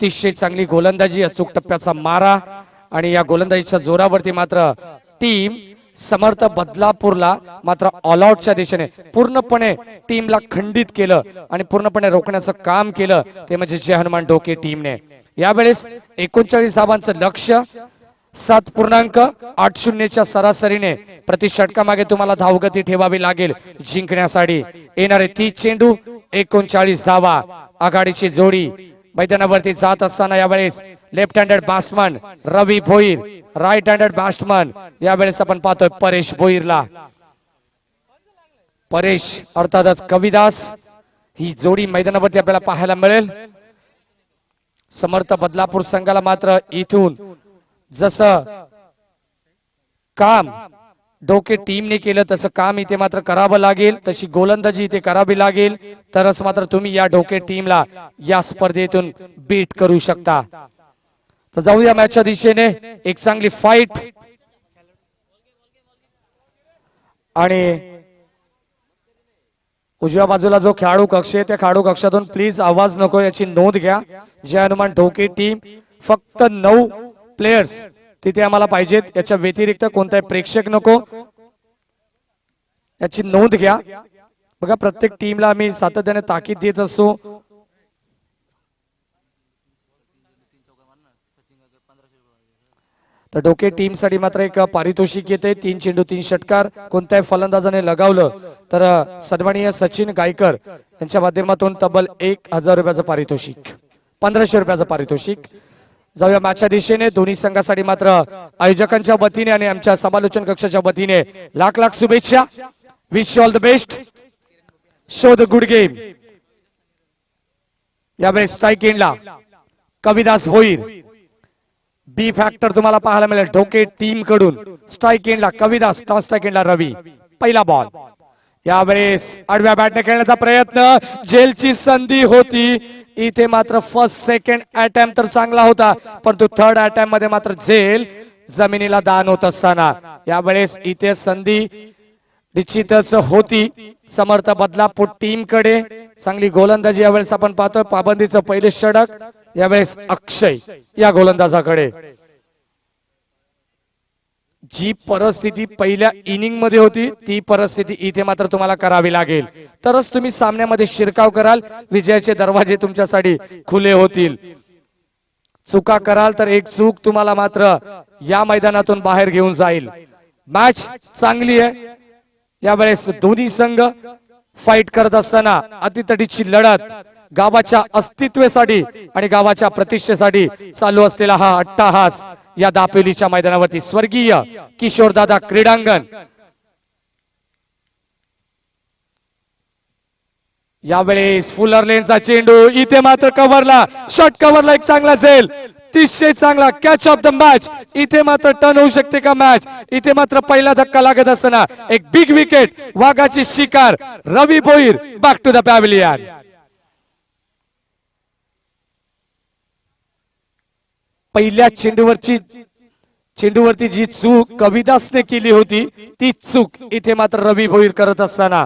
अतिशय चांगली गोलंदाजी अचूक टप्प्याचा मारा आणि या गोलंदाजीच्या जोरावरती मात्र टीम समर्थ बदलापूरला मात्र ऑल आउटच्या दिशेने पूर्णपणे टीमला खंडित केलं आणि पूर्णपणे रोखण्याचं काम केलं ते म्हणजे जय हनुमान ढोके टीमने यावेळेस 39 धावांचं लक्ष्य 7.80च्या सरासरीने प्रति षटकामागे तुम्हाला धावगती ठेवावी लागेल जिंकण्यासाठी येणारे 30 चेंडू 39 धावा आघाडीची जोडी मैदानावरती जात असताना यावेळेस लेफ्ट हँडेड बॅट्समन रवी भोईर राईट हँडेड बॅट्समन यावेळेस आपण पाहतोय परेश भोईरला परेश अर्थातच कविदास ही जोडी मैदानावरती आपल्याला पाहायला मिळेल समर्थ बदलापूर संघाला मात्र इथून जसं काम ढोके टीमने केलं तसं काम इथे मात्र करावं लागेल तशी गोलंदाजी इथे करावी लागेल तरच मात्र तुम्ही या ढोके टीमला या स्पर्धेतून बीट करू शकता तर जाऊया मॅचच्या दिशेने एक चांगली फाईट आणि उजव्या बाजूला जो खेळाडू कक्ष आहे त्या खेळाडू कक्षातून प्लीज आवाज नको याची नोंद घ्या जय हनुमान ढोके टीम फक्त 9 प्लेयर्स तिथे आम्हाला पाहिजेत याच्या व्यतिरिक्त कोणताही प्रेक्षक नको याची नोंद घ्या बघा प्रत्येक टीमला आम्ही सातत्याने ताकीद देत असतो तर ढोके टीम साठी मात्र एक पारितोषिक येते 3 चेंडू 3 षटकार कोणत्याही फलंदाजाने लगावलं तर सन्माननीय सचिन गायकर यांच्या माध्यमातून तब्बल 1000 रुपयाचं पारितोषिक 1500 रुपयाचं पारितोषिक जाऊया मॅचच्या दिशेने. दोन्ही संघासाठी मात्र आयोजकांच्या वतीने आणि आमच्या समालोचन कक्षाच्या वतीने लाख लाख शुभेच्छा. Wish all the best. Show the good game. यावेळेस स्ट्राईक एंडला कविदास भोईर. बी फॅक्टर तुम्हाला पाहायला मिळेल ढोके टीम कडून. स्ट्राईक एंडला कविदास, टॉस स्ट्राईक एंडला रवी. पहिला बॉल. यावेळेस आडव्या बॅटने खेळण्याचा प्रयत्न. जेलची संधी होती इथे मात्र फर्स्ट सेकंड अटेम्प्ट तर चांगला होता, परंतु थर्ड अटेम्प्ट मध्ये मात्र जेल जमिनीला दान होत असताना यावेळेस इथे संधी निश्चितच होती. समर्थ बदलापूर टीम कडे चांगली गोलंदाजी यावेळेस आपण पाहतोय. पाबंदीचं पहिले षटक यावेळेस अक्षय या गोलंदाजाकडे. जी परिस्थिती पहिल्या इनिंग मध्ये होती ती परिस्थिती इथे मात्र तुम्हाला करावी लागेल, तरच तुम्ही सामन्यामध्ये शिरकाव कराल. विजयाचे दरवाजे तुमच्यासाठी खुले होतील. चुका कराल तर एक चूक तुम्हाला मात्र या मैदानातून बाहेर घेऊन जाईल. मॅच चांगली आहे. यावेळेस दोन्ही संघ फाईट करत असताना अतितटीची लढत गावाच्या अस्तित्वासाठी आणि गावाच्या प्रतिष्ठेसाठी चालू असलेला हा अट्टाहास या दापोलीच्या मैदानावरती स्वर्गीय किशोरदादा क्रीडांगण. यावेळेस फुलर लेनचा चेंडू इथे मात्र कव्हरला. शॉट कव्हरला एक चांगला झेल. अतिशय चांगला कॅच ऑफ द मॅच. इथे मात्र टर्न होऊ शकते का मॅच. इथे मात्र पहिला धक्का लागत असताना एक बिग विकेट. वाघाची शिकार Ravi Bhoir back to the pavilion. पहिल्या चेंडूवरती जी चूक कविदासने केली होती ती चूक इथे मात्र रवी भोईर करत असताना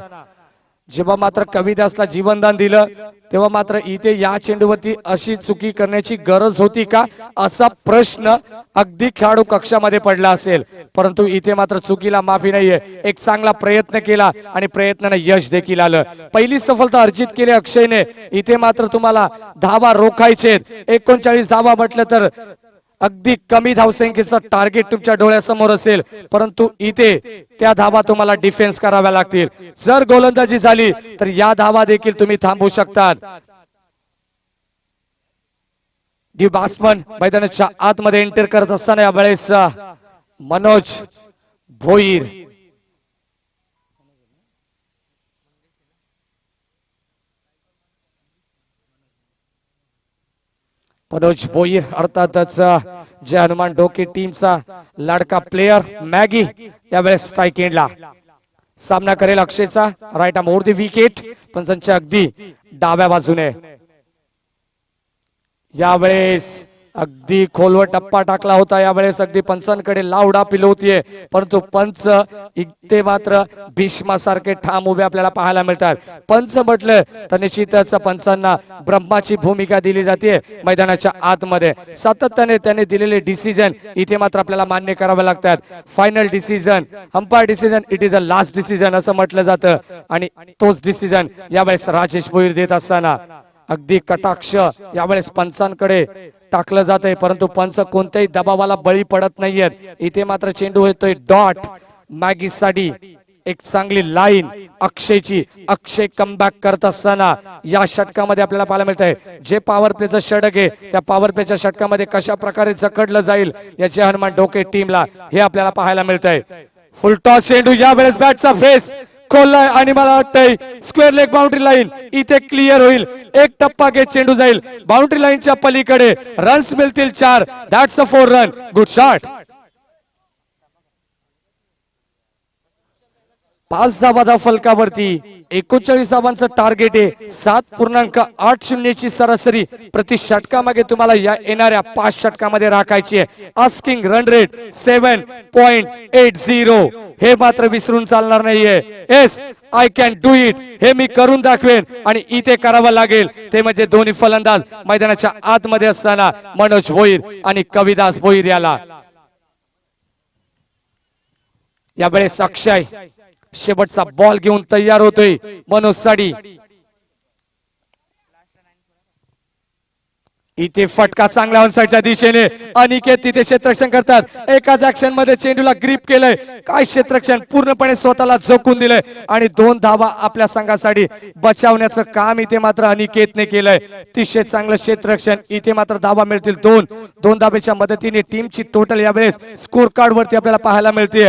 जेव्हा मात्र कविदासला जीवनदान दिलं तेव्हा मात्र इथे या चेंडूवरती अशी चुकी करण्याची गरज होती का असा प्रश्न अगदी खेळाडू कक्षामध्ये पडला असेल, परंतु इथे मात्र चुकीला माफी नाहीये. एक चांगला प्रयत्न केला आणि प्रयत्नाने यश देखील आलं. पहिली सफलता अर्जित केली अक्षयने. इथे मात्र तुम्हाला धावा रोखायचे. 39 धावा म्हटलं तर अगदी कमी धावसंख्येचं टार्गेट तुमच्या डोळ्यासमोर असेल, परंतु इथे त्या धावा तुम्हाला डिफेन्स कराव्या लागतील. जर गोलंदाजी झाली तर या धावा देखील तुम्ही थांबवू शकतात. डी बॅट्समन मैदानाच्या आतमध्ये एंटर करत असताना यावेळेस मनोज भोईर अर्थातच जय हनुमान डोके टीमचा लाडका प्लेयर मॅगी यावेळेस स्ट्राईक एंडला सामना करेल अक्षयचा. Right arm over the wicket. पंचांच्या अगदी डाव्या बाजूने यावेळेस अगदी खोलवर टप्पा टाकला होता. यावेळेस अगदी पंचांकडे लावडा पिल होतीये, परंतु पंच इथे मात्र भीष्मासारखे ठाम उभे आपल्याला पाहायला मिळतात. पंच म्हटलं तर निश्चितच पंचांना ब्रह्माची भूमिका दिली जाते मैदानाच्या आतमध्ये. सातत्याने त्याने दिलेले डिसिजन इथे मात्र आपल्याला मान्य करावे लागतात. Final decision, umpire decision, it is a last decision असं म्हटलं जातं आणि तोच डिसिजन यावेळेस राजेश भोईर देत असताना अगदी कटाक्ष यावेळेस पंचांकडे टाकलं जात आहे, परंतु पंच कोणत्याही दबावाला बळी पडत नाहीयेत. इथे मात्र चेंडू येतोय डॉट मॅगी साठी. एक चांगली लाईन अक्षयची. अक्षय कमबॅक करत असताना या षटकामध्ये आपल्याला पाहायला मिळत आहे जे पॉवर प्लेचं षटक आहे त्या पॉवर प्लेच्या षटकामध्ये कशा प्रकारे जखडलं जाईल याचे हनुमान डोके टीमला हे आपल्याला पाहायला मिळत आहे. फुल टॉस चेंडू यावेळेस बॅटचा फेस खोललाय आणि मला वाटतंय स्क्वेअर लेग बाउंड्री लाईन इथे क्लिअर होईल. एक टप्पा घेत चेंडू जाईल बाउंड्री लाईनच्या पलीकडे. रन्स मिळतील 4. That's a 4 run. Good shot. 5 धावा फलकावरती. 39 धावांचं टार्गेट आहे. 7.80 ची सरासरी प्रति षटकामागे तुम्हाला या येणाऱ्या 5 षटकामध्ये राखायची आहे. Asking run rate 7.80. हे मात्र विसरून चालणार नाहीये. Yes I can do it. हे मी करून दाखवेन आणि इथे करावं लागेल ते म्हणजे दोन्ही फलंदाज मैदानाच्या आतमध्ये असताना मनोज भोईर आणि कविदास भोईर याला. यावेळेस अक्षय शेवटचा बॉल घेऊन तयार होतोय. मनोज साडी इथे फटका चांगला ऑनसाइडच्या दिशेने अनिकेत तिथे क्षेत्ररक्षण करतात एकाच ऍक्शन मध्ये चेंडूला ग्रिप केलंय काय क्षेत्ररक्षण पूर्णपणे स्वतःला झोकून दिलंय आणि 2 धावा आपल्या संघासाठी बचावण्याचं काम इथे मात्र अनिकेतने केलंय अतिशय चांगलं क्षेत्ररक्षण इथे मात्र धावा मिळतील 2 धाब्याच्या मदतीने टीमची टोटल यावेळेस स्कोर कार्ड वरती आपल्याला पाहायला मिळते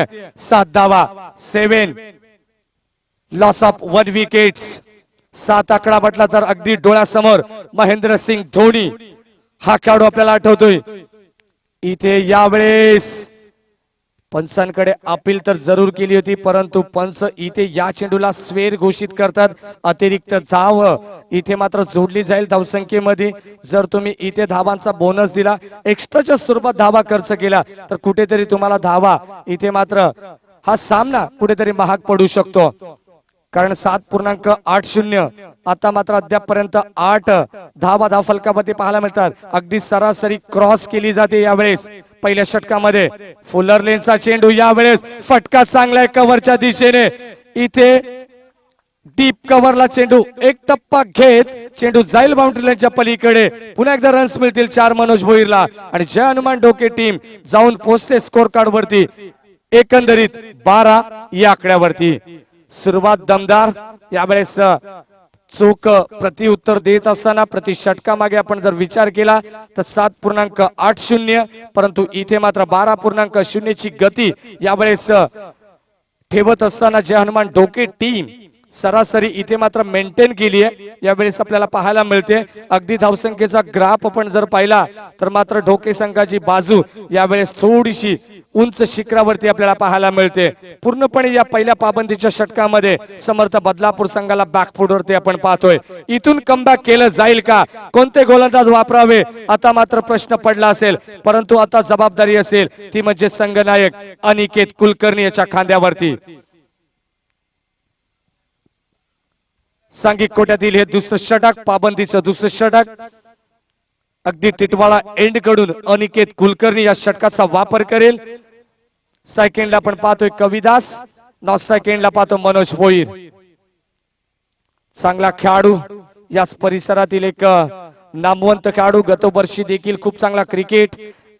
7 धावा 7 लॉस ऑफ 1 विकेट्स 7 आकडा म्हटला तर अगदी डोळ्यासमोर महेंद्रसिंग धोनी हा खेळाडू आपल्याला आठवतोय इथे यावेळेस पंचांकडे अपील तर जरूर केली होती परंतु पंच इथे या चेंडूला स्वेर घोषित करतात अतिरिक्त धाव इथे मात्र जोडली जाईल धावसंख्येमध्ये जर तुम्ही इथे धावांचा बोनस दिला एक्स्ट्राच्या स्वरूपात धावा खर्च केला तर कुठेतरी तुम्हाला धावा इथे मात्र हा सामना कुठेतरी महाग पडू शकतो कारण 7.80 आता मात्र अद्यापपर्यंत 8 धावा धाव फलकामध्ये पाहायला मिळतात अगदी सरासरी क्रॉस केली जाते यावेळेस पहिल्या षटकामध्ये फुलर लेनचा चेंडू यावेळेस फटका चांगला आहे कव्हरच्या दिशेने इथे डीप कव्हरला चेंडू एक टप्पा घेत चेंडू जाईल बाउंड्री लाईनच्या पलीकडे पुन्हा एकदा रन्स मिळतील 4 मनोज भोईरला आणि जय हनुमान डोके टीम जाऊन पोहोचते स्कोर कार्ड वरती एकंदरीत 12 या आकड्यावरती सुरुवात दमदार यावेळेस चोख प्रतिउत्तर देत असताना प्रति षटका मागे आपण जर विचार केला तर 7.80 परंतु इथे मात्र 12.0 ची गती यावेळेस ठेवत असताना जय हनुमान डोके टीम सरासरी इथे मात्र मेंटेन केली आहे यावेळेस आपल्याला पाहायला मिळते अगदी धावसंख्येचा ग्राफ आपण जर पाहिला तर मात्र डोके संघाची बाजू यावेळेस थोडीशी उंच शिखरावरती आपल्याला पाहायला मिळते पूर्णपणे या पहिल्या पाबंदीच्या षटकामध्ये समर्थ बदलापूर संघाला बॅकफुटवरती आपण पाहतोय इथून कमबॅक केलं जाईल का कोणते गोलंदाज वापरावे आता मात्र प्रश्न पडला असेल परंतु आता जबाबदारी असेल ती म्हणजे संघनायक अनिकेत कुलकर्णी याच्या खांद्यावरती सांघिक कोट्यातील हे दुसरं षटक पाबंदीचं दुसरं षटक अगदी टिटवाळा एंड कडून अनिकेत कुलकर्णी या षटकाचा वापर करेल स्ट्राइक एंडला आपण पाहतोय कविदास नॉन स्ट्राइक एंडला पाहतो मनोज भोईर चांगला खेळाडू याच परिसरातील एक नामवंत खेळाडू गत वर्षी देखील खूप चांगला क्रिकेट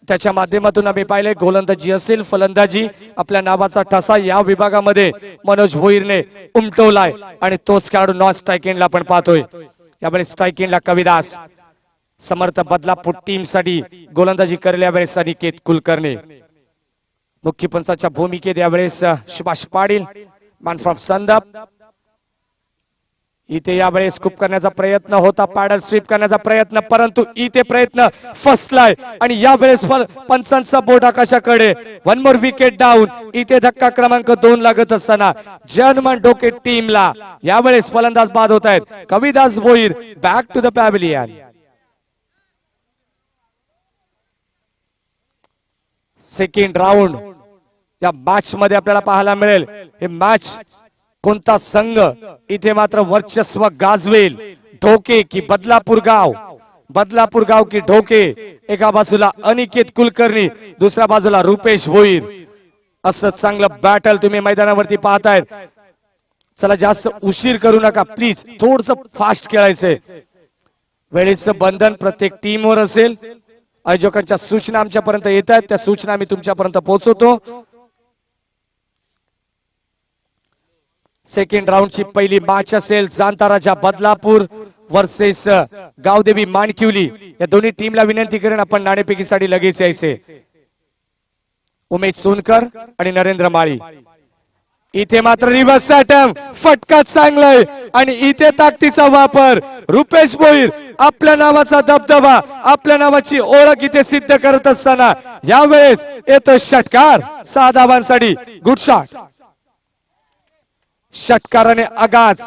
त्याच्या माध्यमातून आम्ही पाहिले गोलंदाजी असेल फलंदाजी आपल्या नावाचा ठसा या विभागामध्ये मनोज भोईरने उमटवलाय आणि तोच खेळाडू नॉन स्ट्राइक एंडला आपण पाहतोय यावेळी स्ट्राइक एंडला कविदास समर्थ बदलापूर टीम साठी गोलंदाजी करेल यावेळेस अनिकेत कुलकर्णी मुख्य पंचाच्या भूमिकेत यावेळेस सुभाष पाटील मॅन फ्रॉम संदप इथे यावेळेस स्कूप करण्याचा प्रयत्न होता पॅडल स्वीप करण्याचा प्रयत्न परंतु इथे प्रयत्न फसलाय आणि यावेळेस पंचांचा बोट आकाशाकडे 1 मोर विकेट डाऊन इथे धक्का क्रमांक 2 लागत असताना जय हनुमान डोके टीमला यावेळेस फलंदाज बाद होत आहेत Kavidas Bhoir back to the pavilion second round या मॅच मध्ये आपल्याला पाहायला मिळेल हे मॅच कोणता संघ इथे मात्र वर्चस्व गाजवेल ढोके की बदलापूर गाव की ढोके एका बाजूला अनिकेत कुलकर्णी दुसऱ्या बाजूला रुपेश भोईर असं चांगलं बॅटल तुम्ही मैदानावरती पाहतायत चला जास्त उशीर करू नका प्लीज थोडस फास्ट खेळायचंय वेळेचं बंधन प्रत्येक टीमवर असेल आयोजकांच्या सूचना आमच्यापर्यंत येत आहेत त्या सूचना आम्ही तुमच्यापर्यंत पोहोचवतो सेकंड राऊंडची पहिली मॅच असेल जांताराजा बदलापूर वर्सेस गावदेवी माणकिवली या दोन्ही टीमला विनंती करेन आपण नाणेफेकीसाठी लगेच यायचे उमेश सोनकर आणि नरेंद्र माळी इथे मात्र रिव्हर्स अटॅम्प फटका चांगला आहे आणि इथे ताकदीचा वापर रुपेश भोईर आपल्या नावाचा दबदबा आपल्या नावाची ओळख इथे सिद्ध करत असताना यावेळेस येतो षटकार 6 धावांसाठी गुड शॉट षटकाराने आगाज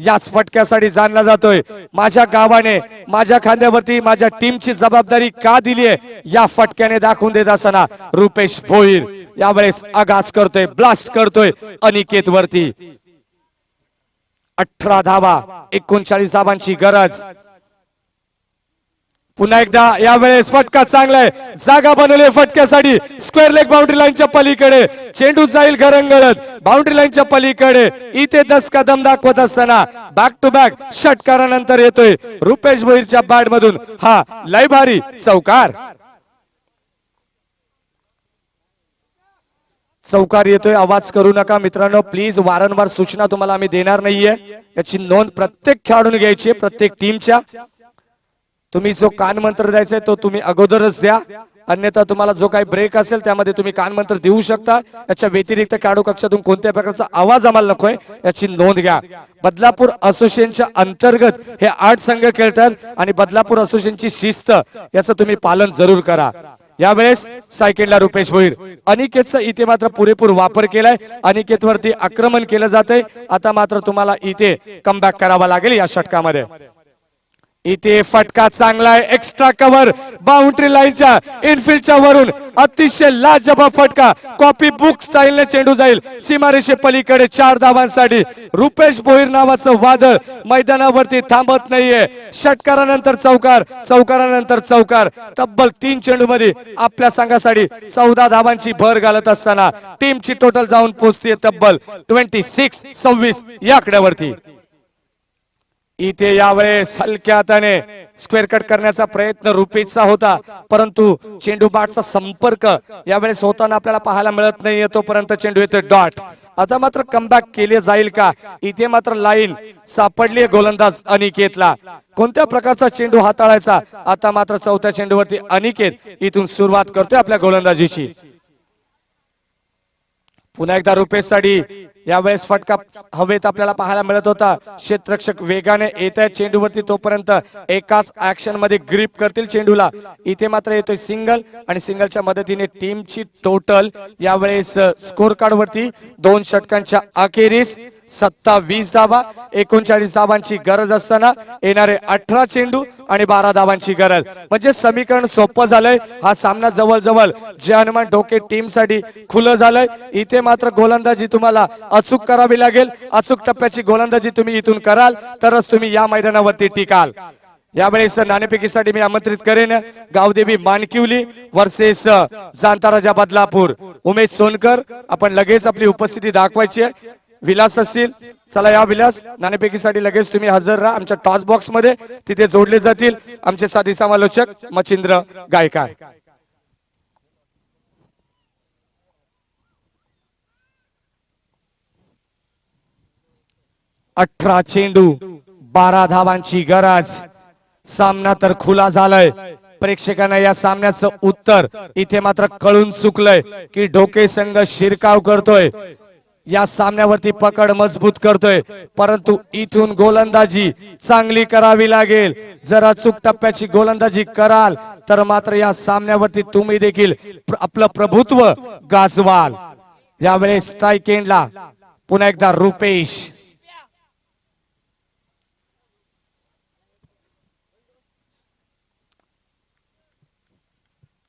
याच फटक्यासाठी जाणला जातोय माझ्या गावाने माझ्या खांद्यावरती माझ्या टीमची जबाबदारी का दिली आहे या फटक्याने दाखवून देत असताना रुपेश भोईर यावेळेस आगाज करतोय ब्लास्ट करतोय अनिकेत वरती 18 धावा 39 धावांची गरज पुन्हा एकदा यावेळेस फटका चांगला आहे, जागा बनवली फटक्यासाठी स्क्वेअर लेग बाउंड्री लाईनच्या पलीकडे चेंडू जाईल घरंगळत बाउंड्री लाईनच्या पलीकडे. इथे 10 कदम दाखवत असताना बॅक टू बॅक षटकारानंतर येतोय रुपेश भोईरच्या बॅट मधून हा लय भारी चौकार. चौकार येतोय, आवाज करू नका मित्रांनो प्लीज. वारंवार सूचना तुम्हाला आम्ही देणार नाहीये, याची नोंद प्रत्येक खेळाडूने घ्यायची, प्रत्येक टीमच्या. तुम्ही जो कान मंत्र द्यायचा तो तुम्ही अगोदरच द्या, अन्यथा तुम्हाला जो काही ब्रेक असेल त्यामध्ये तुम्ही कान मंत्र देऊ शकता. याच्या व्यतिरिक्त खेळाडू कक्षातून कोणत्या प्रकारचा आवाज आम्हाला नकोय याची नोंद घ्या. बदलापूर असोसिएशनच्या अंतर्गत हे 8 संघ खेळतात आणि बदलापूर असोसिएशनची शिस्त याचं तुम्ही पालन जरूर करा. यावेळेस सायकलला रुपेश भोईर, अनिकेतचा इथे मात्र पुरेपूर वापर केलाय, अनिकेत वरती आक्रमण केलं जातंय. आता मात्र तुम्हाला इथे कमबॅक करावा लागेल या षटकामध्ये. इथे फटका चांगला आहे, एक्स्ट्रा कव्हर बाउंड्री लाईनच्या इनफिल्डच्या वरून अतिशय लाजवाब फटका, कॉपी बुक स्टाईलने चेंडू जाईल सीमारेषे पलीकडे 4 धावांसाठी. रुपेश भोईर नावाचं वादळ मैदानावरती थांबत नाहीये. षटकारानंतर चौकार, चौकारानंतर चौकार, तब्बल 3 चेंडू मध्ये आपल्या संघासाठी 14 धावांची भर घालत असताना टीमची टोटल जाऊन पोहोचते तब्बल 26-26 या आकड्यावरती. इथे यावेळेस हलक्या हाताने स्क्वेअर कट करण्याचा प्रयत्न रुपेशचा होता, परंतु चेंडू बॅटचा संपर्क यावेळेस होताना आपल्याला पाहायला मिळत नाहीये. तोपर्यंत चेंडू येतो डॉट. आता मात्र कमबॅक केले जाईल का? इथे मात्र लाईन सापडली गोलंदाज अनिकेतला. कोणत्या प्रकारचा चेंडू हाताळायचा? आता मात्र चौथ्या चेंडूवरती अनिकेत इथून सुरुवात करतोय आपल्या गोलंदाजीची. पुन्हा एकदा रुपेश साठी यावेळेस फटका हवेत आपल्याला पाहायला मिळत होता. क्षेत्ररक्षक वेगाने येत आहेत चेंडूवरती, तोपर्यंत एकाच ऍक्शन मध्ये ग्रिप करतील चेंडूला. इथे मात्र येतोय सिंगल आणि सिंगलच्या मदतीने टीमची टोटल यावेळेस स्कोर कार्ड वरती 2 षटकांच्या अखेरीस 27 धावा, 39 धावांची गरज असताना येणारे 18 चेंडू आणि 12 धावांची गरज. म्हणजे समीकरण सोपं झालंय. हा सामना जवळजवळ जे हनुमान डोके टीम साठी खुलं झालंय. इथे मात्र गोलंदाजी तुम्हाला अचूक करावी लागेल. अचूक टप्प्याची गोलंदाजी तुम्ही इथून कराल तरच तुम्ही या मैदानावरती टिकाल. यावेळेस नाणेफेकीसाठी मी आमंत्रित करेन गावदेवी मानकिवली वर्सेस जांताराजा बदलापूर. उमेश सोनकर, आपण लगेच आपली उपस्थिती दाखवायची आहे. विलास असतील, चला या विलास, नाणेफेकीसाठी लगेच तुम्ही हजर राहा आमच्या टॉस बॉक्स मध्ये. तिथे जोडले जातील आमचे साथी समालोचक मच्छिंद्र गायकार. अठरा चेंडू 12 धावांची गरज. सामना तर खुला झालाय. प्रेक्षकांना या सामन्याचं उत्तर इथे मात्र कळून चुकलंय की डोके संघ शिरकाव करतोय, या सामन्यावरती पकड मजबूत करतोय, परंतु इथून गोलंदाजी चांगली करावी लागेल. जर अचूक टप्प्याची गोलंदाजी कराल तर मात्र या सामन्यावरती तुम्ही देखील आपलं प्रभुत्व गाजवाल. यावेळेस स्ट्राईक एंडला पुन्हा एकदा रुपेश.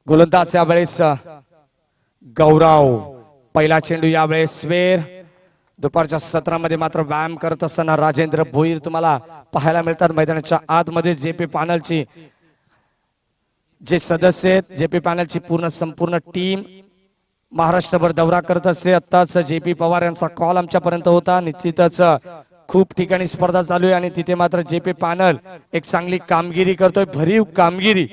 गोलंदाज यावेळेस गौरव. पहिला चेंडू यावेळेस स्वेर. दुपारच्या सत्रामध्ये मात्र व्यायाम करत असताना राजेंद्र भोईर तुम्हाला पाहायला मिळतात मैदानाच्या आतमध्ये. जेपी पॅनलची जे सदस्य आहेत, जेपी पॅनलची संपूर्ण टीम महाराष्ट्रभर दौरा करत असते. आताच जेपी पवार यांचा कॉल आमच्यापर्यंत होता. निश्चितच खूप ठिकाणी स्पर्धा चालू आहे आणि तिथे मात्र जेपी पॅनल एक चांगली कामगिरी करतोय, भरीव कामगिरी.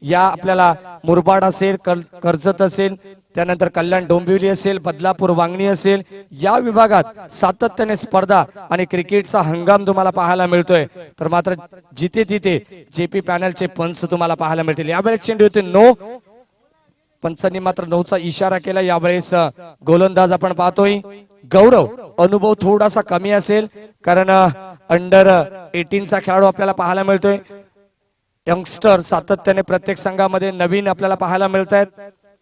या आपल्याला मुरबाड असेल, कर्जत असेल, त्यानंतर कल्याण डोंबिवली असेल, बदलापूर वांगणी असेल, या विभागात सातत्याने स्पर्धा आणि क्रिकेटचा हंगाम तुम्हाला पाहायला मिळतोय. तर मात्र जिथे तिथे जेपी पॅनलचे पंच तुम्हाला पाहायला मिळतील. यावेळेस चेंडू होते नो, पंचांनी मात्र 9चा इशारा केला. यावेळेस गोलंदाज आपण पाहतोय गौरव. अनुभव थोडासा कमी असेल कारण अंडर 18चा खेळाडू आपल्याला पाहायला मिळतोय. यंगस्टर सातत्याने प्रत्येक संघामध्ये नवीन आपल्याला पाहायला मिळत आहेत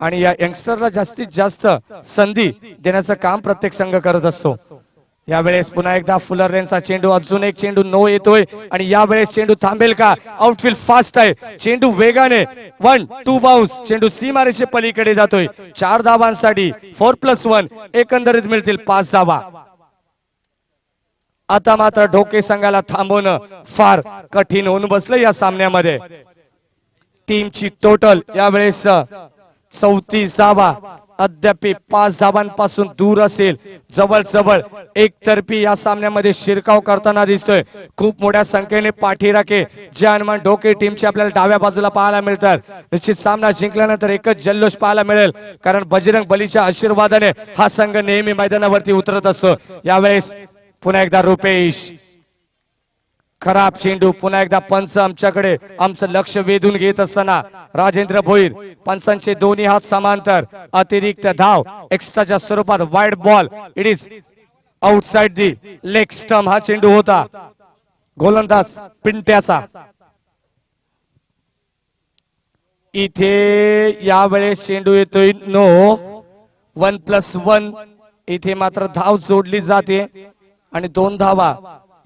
आणि या यंगस्टरला जास्तीत जास्त संधी देण्याचं काम प्रत्येक संघ करत असतो. यावेळेस पुन्हा एकदा फुलर रेनचा चेंडू, अजून एक चेंडू नो येतोय आणि यावेळेस चेंडू थांबेल का? आउटफील्ड फास्ट आहे, चेंडू वेगाने 1-2 बाउन्स, चेंडू सीमारेषे पलीकडे जातोय. 4 धावांसाठी 4+1 एकंदरीत मिळतील 5 धावा. आता मात्र ढोके संघाला थांबवणं फार कठीण होऊन बसलं या सामन्यामध्ये. टीमची टोटल यावेळेस 34 धावा, अद्याप 5 धावांपासून दूर असेल. जवळ एकतर्फी या सामन्यामध्ये शिरकाव करताना दिसतोय. खूप मोठ्या संख्येने पाठीराखे जे हनुमान डोके टीमचे आपल्याला डाव्या बाजूला पाहायला मिळतात. निश्चित सामना जिंकल्यानंतर एकच जल्लोष पाहायला मिळेल, कारण बजरंग बलीच्या आशीर्वादाने हा संघ नेहमी मैदानावरती उतरत असतो. यावेळेस पुन्हा एकदा रुपेश, खराब चेंडू, पुन्हा एकदा पंच आमच्याकडे आमचं लक्ष वेधून घेत असताना राजेंद्र भोईर, पंचांचे दोन्ही हात समांतर, अतिरिक्त धाव एक्स्ट्राच्या स्वरूपात wide ball, it is outside the leg stump हा चेंडू होता गोलंदाज पिंट्याचा. इथे यावेळेस चेंडू येतोय नो 1+1. इथे मात्र धाव जोडली जाते आणि 2 धावा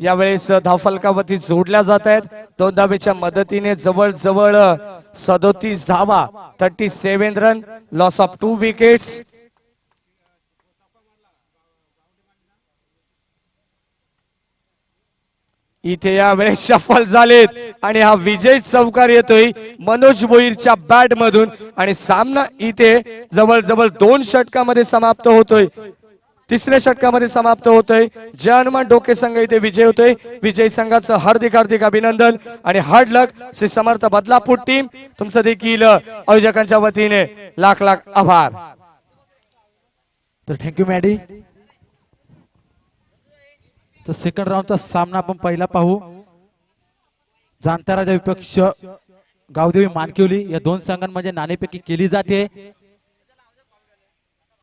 यावेळेस धावफलकावरती जोडल्या जात आहेत. 2 धावेच्या मदतीने जवळ 37 धावा, 37 रन, लॉस ऑफ 2 विकेट्स. इथे यावेळेस सफल झालेत आणि हा विजय चौकार येतोय मनोज भोईरच्या बॅट मधून आणि सामना इथे जवळ 2 षटकामध्ये समाप्त होतोय. 3ऱ्या षटकामध्ये समाप्त होतोय. जय हनुमान डोके संघ इथे विजय होतोय. विजय संघाचं हार्दिक अभिनंदन आणि हार्ड लक. श्री समर्थ बदलापूर टीम तुमचं देखील आयोजकांच्या वतीने लाख आभार. तर थँक्यू मॅडी. तर सेकंड राऊंडचा सामना आपण पहिला पाहू. जाणता राजा विपक्ष गावदेवी मानकिवली या 2 संघांमध्ये नाणेफेकी केली जाते.